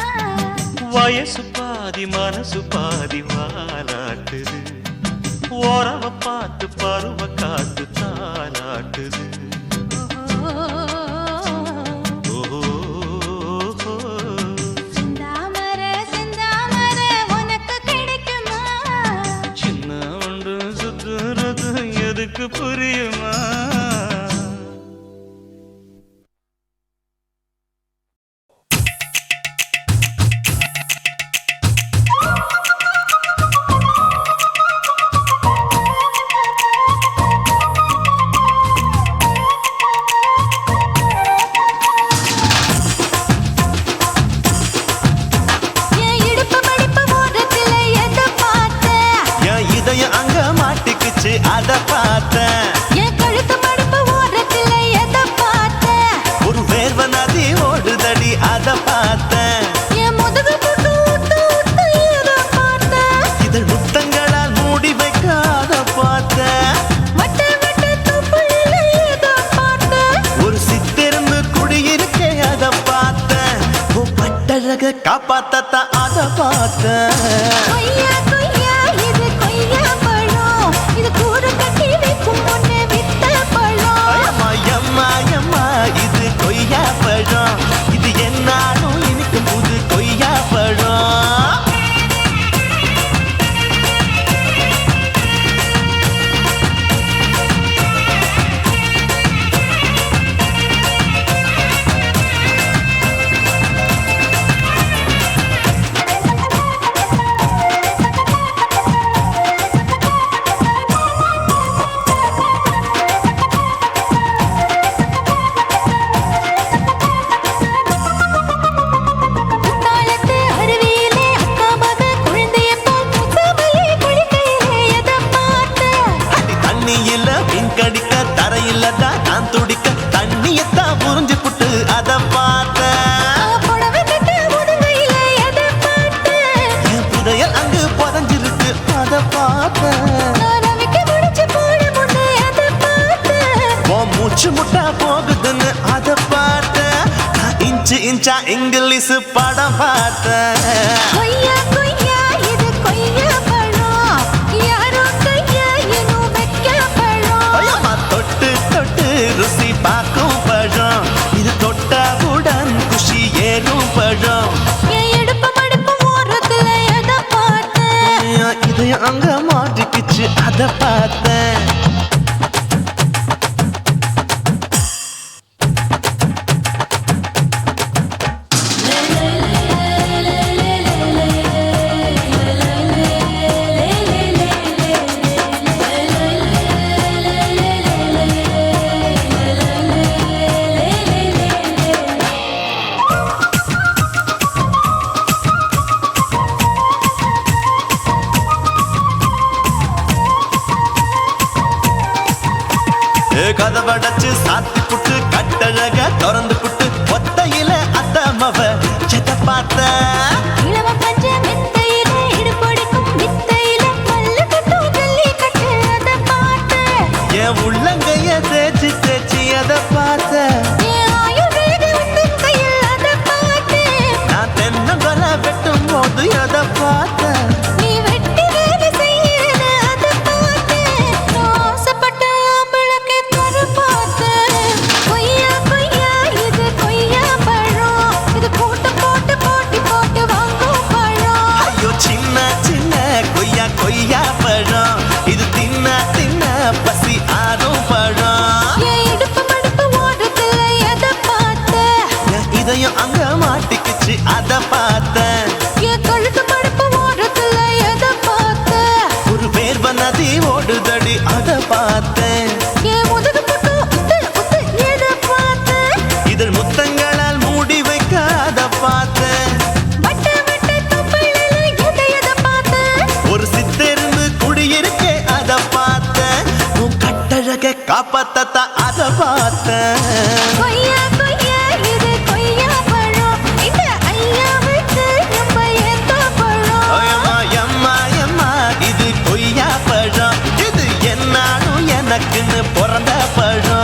வயசு பாதி மனசு பாதி வாலாட்டுது ஓரவ பார்த்து பருவ காத்து தாலாட்டுது செந்தாமர செந்தாமர உனக்கு கிடைக்குமா சின்ன ஒன்று சுத்துறது எதுக்கு புரியுமா கட்டழக காப்பாத்தத்தான் அத பார்த்தேன். கொய்யா கொய்யா இது கொய்யா பழம், இது கூட கட்டி வைக்கும் முன்னே வித்த பழம். அம்மா எம்மா எம்மா இது கொய்யா பழம், இது என்னாலும் இனிக்கும் புது கொய்யா பழம். குத்தாலத்து அருவியிலே அக்கா மக குழந்தையை போல் முத்தமல்லி குளிக்கையிலே எதை பார்த்தேன்? அடி தண்ணியில மீன் கடிக்க தரையில தான் நான் துடிக்க தண்ணியத்தான் புரிஞ்சு புட்டு அத பார்த்தேன். புடவை கட்ட முதுகையிலே எதை பார்த்தேன்? என் புதையல் அங்கு புதஞ்சிருக்கு அத பார்த்தேன். நான் அவிக்க முடிச்சு போட முன்னே எதை பார்த்தேன்? உன் மூச்சு முட்டா போகுதுன்னு அத பார்த்தேன். நான் இன்ச்சு இன்ச்சா இங்கிலீஷ் படம் பார்த்தேன். கொய்யா கொய்யா இது கொய்யா பழம், யாரோ கையா இன்னும் வைக்க பழம். ஐயம்மா தொட்டு தொட்டு ருசி பார்க்கும் பழம், இது தொட்டாவுடன் குஷி ஏறும் பழம். என் இடுப்பு மடுப்பு ஓரத்துல எதை பார்த்தேன்? என் இதயம் அங்க மாட்டிக்கிச்சு அத பார்த்தேன். கதவடைச்சு சாத்தி புட்டு கட்டழக திறந்து புட்டு ஒத்தையில அத்தமவ செத்த பார்த்த. இளவ பஞ்ச மெத்தையிலே இடுப்பொடிக்கும் வித்தையிலே பல்லு கட்டும் ஜல்லிக்கட்டு அதை பார்த்தேன். என் உள்ளங்கைய தேய்ச்சி தேய்ச்சி அத பார்த்த. என் ஆயுர்வேத உந்தன் கையில் அதை பார்த்தேன். நான் தென்னங்கொலை வெட்டும் போது அத பார்த்த. நீ வெட்டி வேலை செய்யறது அதை பார்த்தேன். நான் ஆசைப்பட்ட ஆம்பளுக்கு தர பார்த்தேன். கொய்யா கொய்யா இது கொய்யா பழம், இது போட்டு போட்டு போட்டி போட்டு வாங்கும் பழம். ஐயோ சின்ன சின்ன கொய்யா கொய்யா பழம், இது தின்ன தின்ன பசி ஆறும் பழம். என் இடுப்பு மடுப்பு ஓரத்துல எதை பார்த்தேன்? என் இதயம் அங்க மாட்டிக்கிச்சு அத பார்த்தேன். என் கழுத்து மடுப்பு ஓரத்துல எதை பார்த்தேன்? ஒரு வேர்வ நதி ஓடுதடி அத பார்த்தேன். என் முதுகு பக்கம் உத்து உத்து எதை பார்த்தேன்? இதழ் முத்தங்களால் மூடி வைக்க அத பார்த்தேன். வட்ட வட்ட தொப்பையில எதை பார்த்தேன்? ஒரு சித்தெரும்பு குடியிருக்கே அத பார்த்தேன். உன் கட்டழக காப்பாத்தத்தான் அத பார்த்தேன். கொய்யா கொய்யா இது கொய்யா பழம், இந்த ஐயாவுக்கு ரொம்ப ஏத்த பழம். ஐயம்மா எம்மா எம்மா இது கொய்யா பழம், இது என்னாலும் எனக்குன்னு பிறந்த பழம்.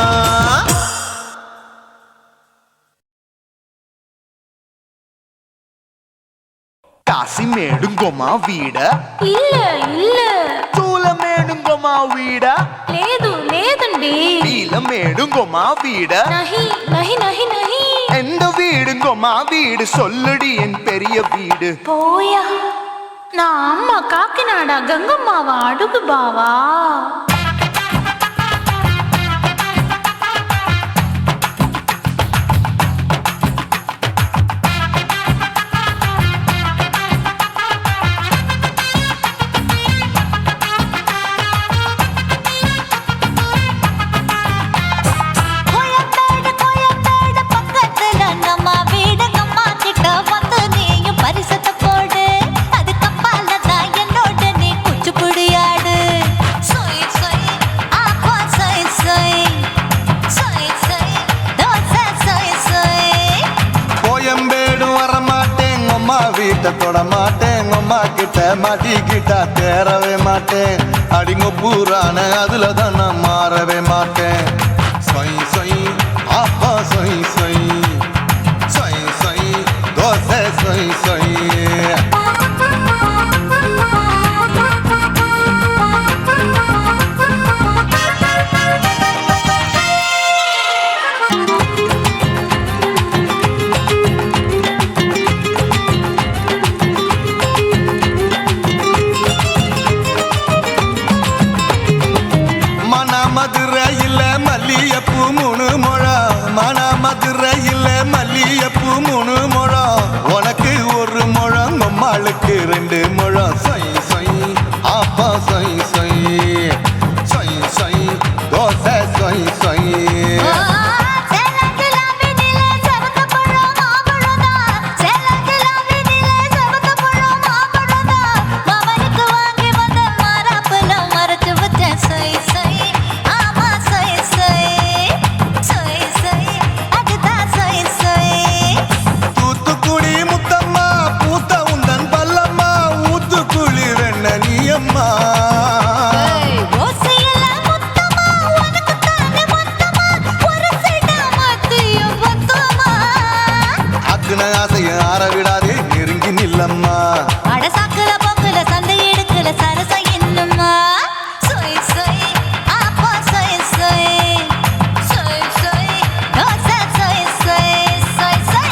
కాశీమేడుంగోమా వీడ இல்ல இல்ல తూలమేడుంగోమా వీడ లేదు లేదండి నీలమేడుంగోమా వీడ நஹி நஹி நஹி நஹி எந்த வீடுங்கோமா வீடு சொல்லுடி என் பெரிய வீடு போயா நான் அம்மா காக்கிநாடா கங்கம்மாவா அடுகு பாவா கோயம்பேடு பக்கத்துல நம்ம வீடு, அம்மா கிட்ட வந்து நீயும் பரிசத்தை போடு. அது கப்பால தான் என்னோட நீ குச்சிப்புடியாடு. சொய் சொய் ஆப்பா சொய் சொய் சொய் சொய் தோசை சொய் சொய். கோயம்பேடு வரமாட்டேன் அம்மா வீட்டை தொட மாட்டேன் அம்மா கிட்ட மாட்டிக்கிட்டா தேரவே மாட்டேன் அடிங்க பூரான அதுல தான் நான் மாறவே மாட்டேன் சொய் சொய் அப்பா சொய் சொய் சொய் சொய் தோசை சொய் சொய் மதுரையில் மல்லியப்பூ 3 முழம் மதுரையில் மல்லியப்பூ 3 முழம் உனக்கு 1 முழம் நம்மளுக்கு 2 முழம் சொய் சொய் ஆப்பா சொய் சொய் சொய் சொய் தோசை சொய் சொய் ஆற விடாதே நெருங்கி நில்லம்மா அடசாக்குல போக்குல சந்தை எடுக்கல சரச இன்னும்மா சொய் சொய் ஆப்பா சொய் சொய் சொய் சொய் தோசை சொய் சொய் சொய் சொய்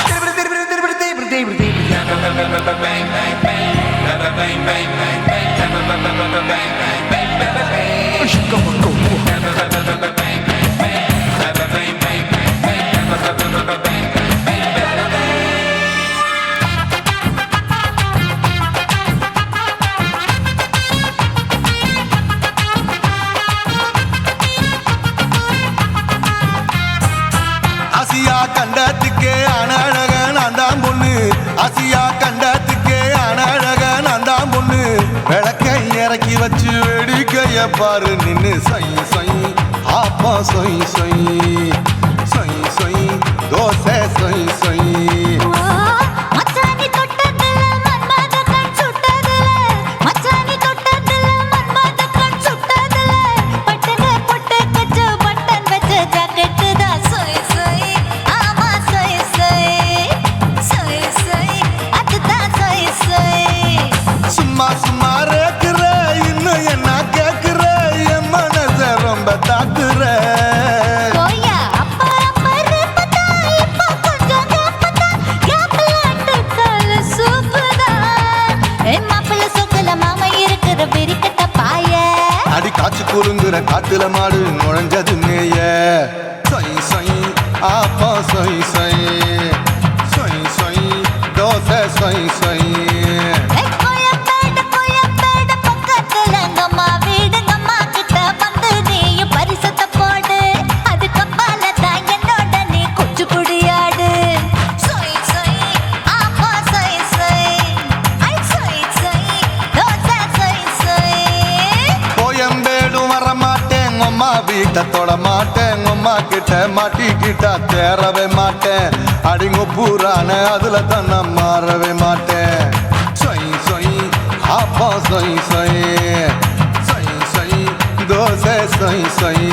ஆசியா கண்டத்துக்கே அனழக நான் தான் பொண்ணு ஆசியா கண்டத்துக்கே அனழக நான் தான் பொண்ணு விளக்கை இறக்கி வச்சு வேடிக்கைய பாரு நின்னு சொய் சொய் ஆப்பா சொய் சொய் சொய் சொய் தோசை சொய் சொய் மச்சானி தொட்டதுல மன்மத கண் சுட்டதுல மச்சானி தொட்டதுல மன்மத கண் சுட்டதுல பட்டன பொட்டு கச்சு பட்டன் வச்ச ஜாக்கெட் தான் சொய் சொய் ஆமா சொய் சொய் சொய் சொய் அதுதான் சொய் சொய் சும்மா சும்மா ரேக்குற இன்னும் என்ன கேக்குற என் மனச ரொம்ப தாக்குற போயா அப்பா அப்பா ரப்பதா இப்ப கொஞ்சம் ரப்பதா கேப்லாட்டு கால சூப்பரா மாப்பிள்ள சொக்கல மாமா இருக்கிற பெரிக்கட்ட பாய அடி காய்ச்சி குறுங்குற காட்டுல மாடு நுழைஞ்சது மேய சொய் சொய் ஆப்பா சொய் சொய் சொய் சொய் தோசை சொய் சொய் கோயம்பேடு பக்கத்துல எங்கம்மா வீடு அம்மா கிட்ட வந்து நீயும் பரிசத்தை போடு அது கப்பால தான் என்னோட நீ குச்சி குடியாடு சொய் சொய் ஆப்பா சொய் சொய் ஐ சொய் சொய் தோசை சொய் சொய் கோயம்பேடு வர மாட்டேன் அம்மா வீட்டை தொட மாட்டேன் அம்மா கிட்ட மாட்டிக்கிட்டா தேரவே மாட்டேன் அடிங்க பூரான அதுல தான் நான் மாறவே மாட்டேன் சொய் சொய் ஆப்பா சொய் சொய் சொய் சொய் தோசை சொய் சொய்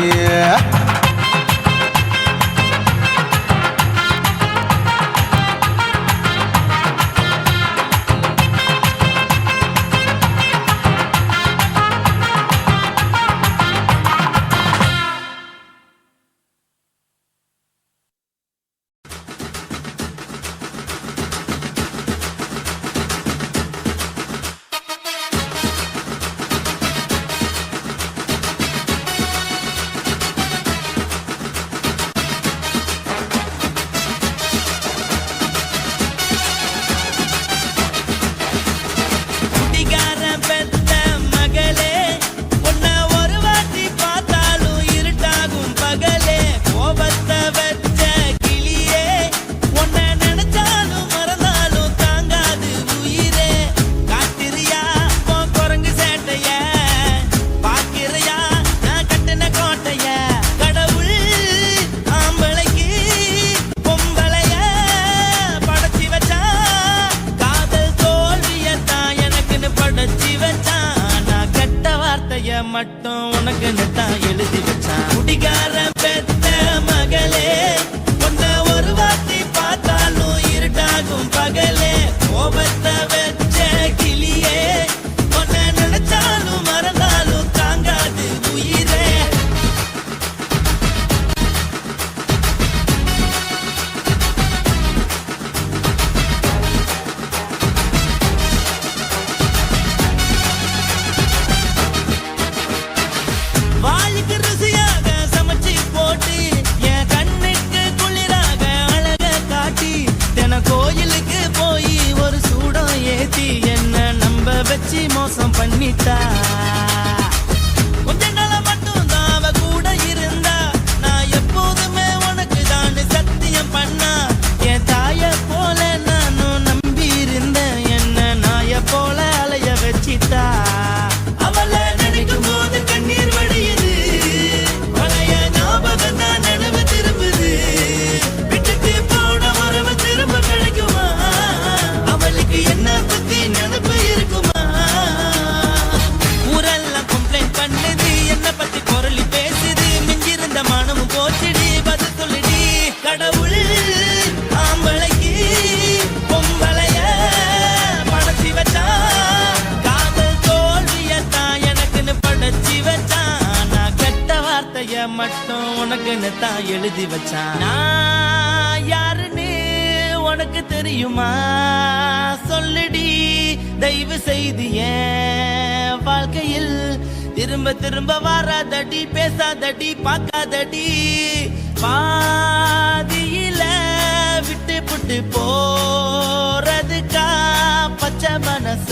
வச்சு மோசம் பண்ணிட்டா கொஞ்ச நாள மட்டும் தான் அவ கூட இருந்தா நான் எப்போதுமே உனக்கு தான் சத்தியம் பண்ணா என் தாய போல நானும் நம்பி இருந்தேன் என்ன நாய போல அலைய வச்சிட்டா அவளை நினைக்கும் போது கண்ணீர் வடியுது பழைய ஞாபகம் தான் நினைவு திரும்புது விட்டுட்டு போன உறவு திரும்ப கிடைக்குமா அவளுக்கு என்ன பத்தி நினைப்பு இருக்குமா ஊரெல்லாம் கம்ப்ளைண்ட் பண்ணுது என்ன பத்தி பொருளி பேசுது மிஞ்சிருந்த மானமும் போச்சுடி பதில் சொல்லுடி கடவுள் ஆம்பளைக்கு பொம்பளைய படைச்சி வச்சான் காதல் தோல்வியத்தான் எனக்குன்னு படைச்சி வச்சான் நான் கெட்ட வார்த்தைய மட்டும் உனக்குன்னு தான் எழுதி வச்சான் நான் யாருன்னு உனக்கு தெரியுமா சொல்லுடி தயவு செய்து என் வாழ்க்கையில் திரும்ப திரும்ப வராதடி பேசாதடி பார்க்காதடி பாதியில விட்டு புட்டு போறதுக்கா பச்சை மனச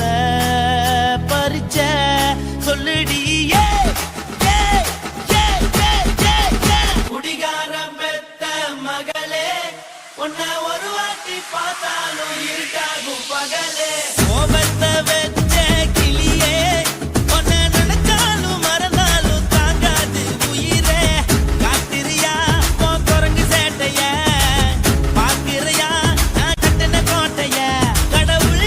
பறிச்ச சொல்லுடி குடிகாரம் பெத்த மகளே உன்னை ஒரு வாட்டி பார்த்தாலும் இருக்காகும் பகலே கோபத்தை வச்ச கிளியே உன்னை நினைச்சாலும் மறந்தாலும் தாங்காது உயிரே காத்திரியா உன் குரங்கு சேட்டைய பாக்குறியா நான் கட்டின கோட்டைய கடவுள்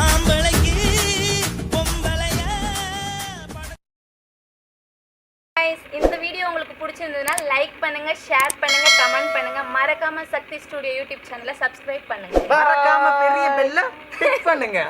ஆம்பளைக்கு பொம்பளைய Guys, இந்த வீடியோ உங்களுக்கு பிடிச்சிருந்ததுன்னா லைக் பண்ணுங்க ஷேர் பண்ணுங்க கமெண்ட் பண்ணுங்க மறக்காம சக்தி ஸ்டுடியோ யூடியூப் சேனலை சப்ஸ்கிரைப் பண்ணுங்க மறக்காம பெரிய பெல்ல கிளிக் பண்ணுங்க.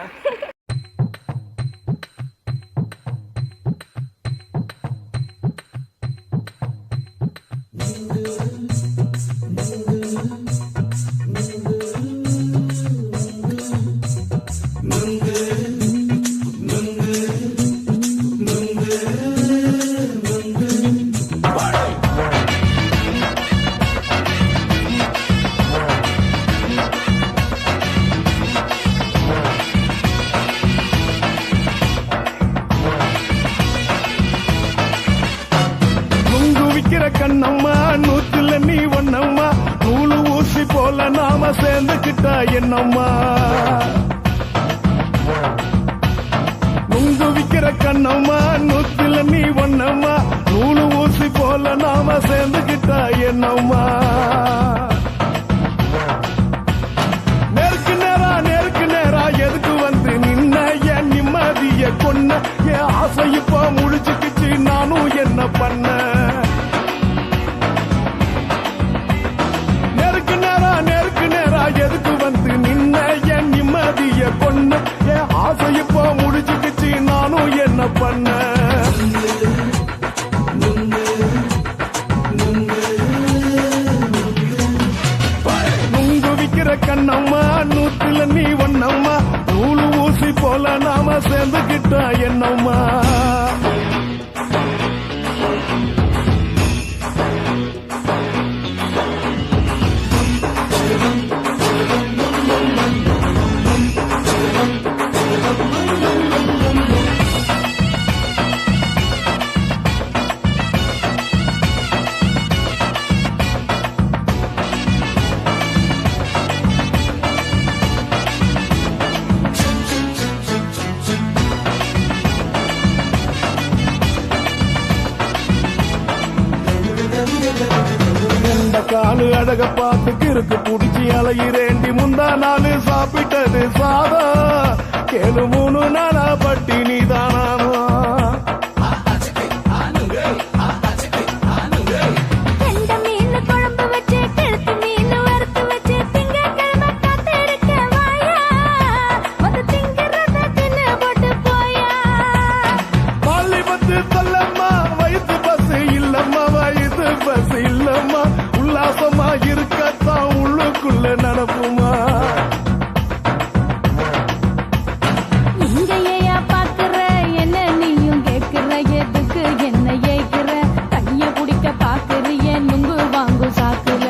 நுங்கு விக்கிற கண்ணம்மா நூத்துல நீ ஒன்னம்மா நூலு ஊசி போல நாம சேர்ந்துக்கிட்டா என்னம்மா நுங்கு விக்கிற கண்ணம்மா நூத்துல நீ ஒன்னம்மா நூலு ஊசி போல நாம சேர்ந்துக்கிட்டா என்னம்மா நேருக்கு நேரா எதுக்கு வந்து நின்ன என் நிம்மதிய கொன்ன என் ஆசை இப்ப முடிச்சுக்கிச்சு நானும் என்ன பண்ண நேருக்கு நேரா எதுக்கு வந்து நின்ன என் நிம்மதிய கொன்ன என் ஆசை இப்ப முடிச்சுக்கிச்சு நானும் என்ன பண்ண நுங்கு விக்கிற கண்ணம்மா நூத்துல நீ ஒன்னம்மா நூலு ஊசி போல நாம சேர்ந்துக்கிட்டா என்னம்மா இந்த காலு அழக பார்த்து கிறுக்கு புடிச்சு அலையிறேண்டி முந்தா நாளு சாப்பிட்டது சாதம் கேளு 3 நாளா பட்டினி தானானோ கெண்ட மீன் குழம்பு வச்சு கெளுத்து மீன் வறுத்து வச்சு திங்கட்கிழமை காத்திருக்க வாயா வந்து திங்கிறத தின்னு போட்டு போயா பள்ளி பத்து சொல்லம்மா வயிற்று பசு இல்லம்மா வயிற்று பசு இல்லம்மா உல்லாசமா இருக்கத்தான் உள்ளுக்குள்ள நடப்புமா இங்க ஏயா பாக்குற என்ன நீயும் கேக்குற எதுக்கு என்ன ஏக்குற கைய பிடிக்க பாக்குறிய நுங்கு வாங்கு சாக்குற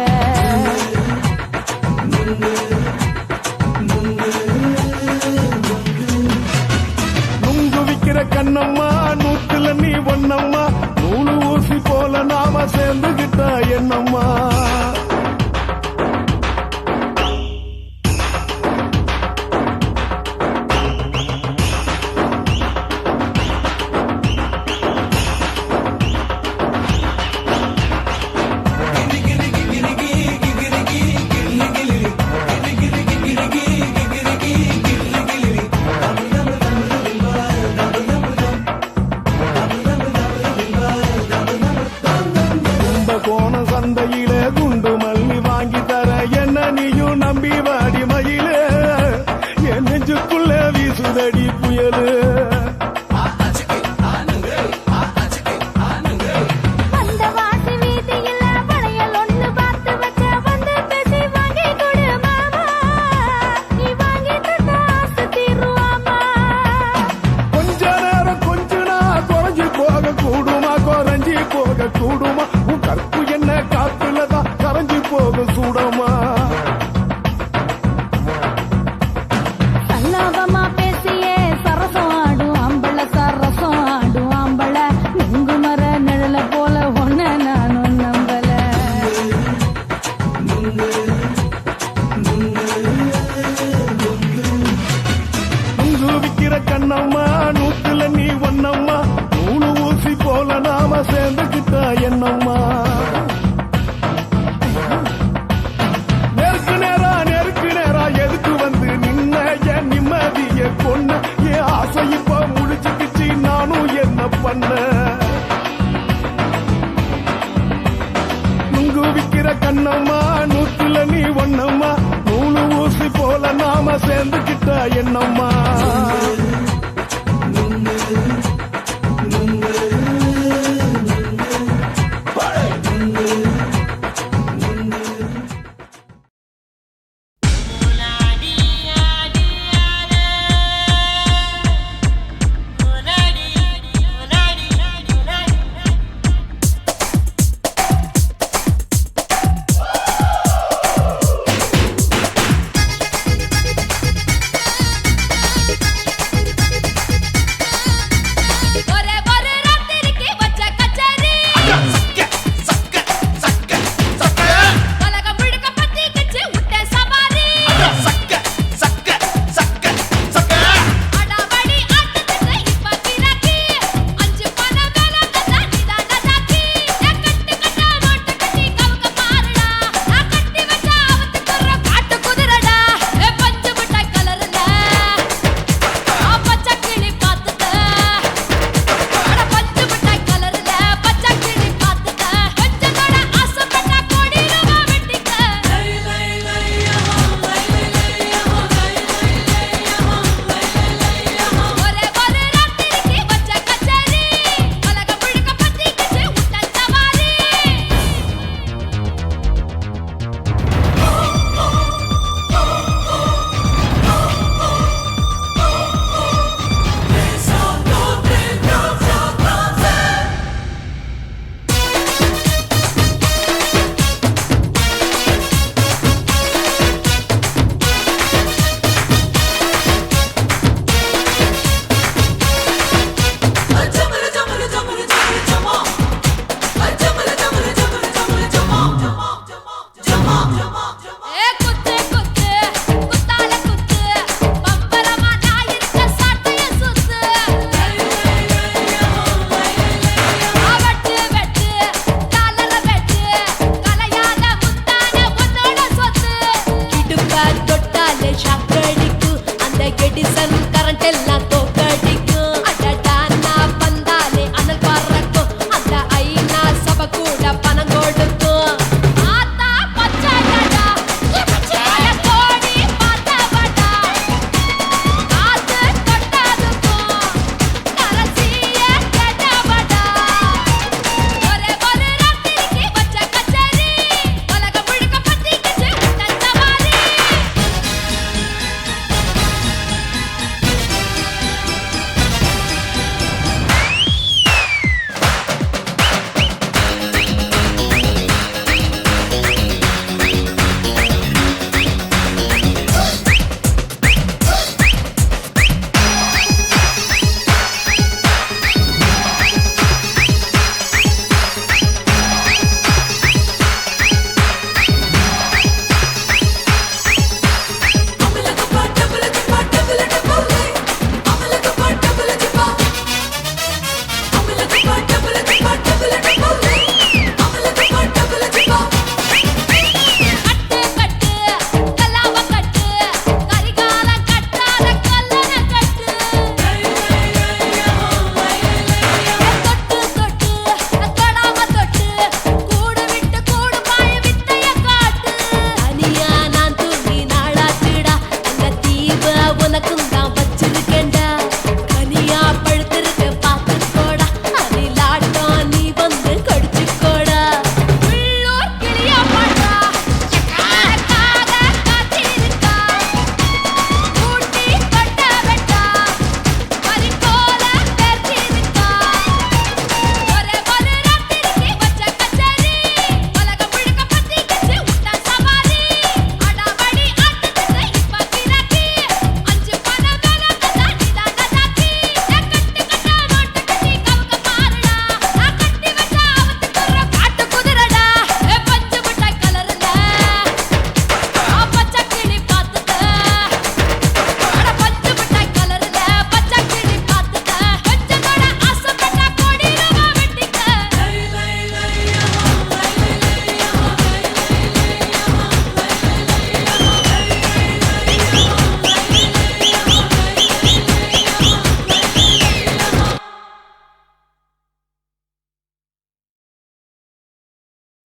என்னம்மா நூலு ஊசி போல நாம சேர்ந்துக்கிட்டா என்னம்மா தொட்டாலே ஷாக்கடிக்கு அந்த கெடிசன்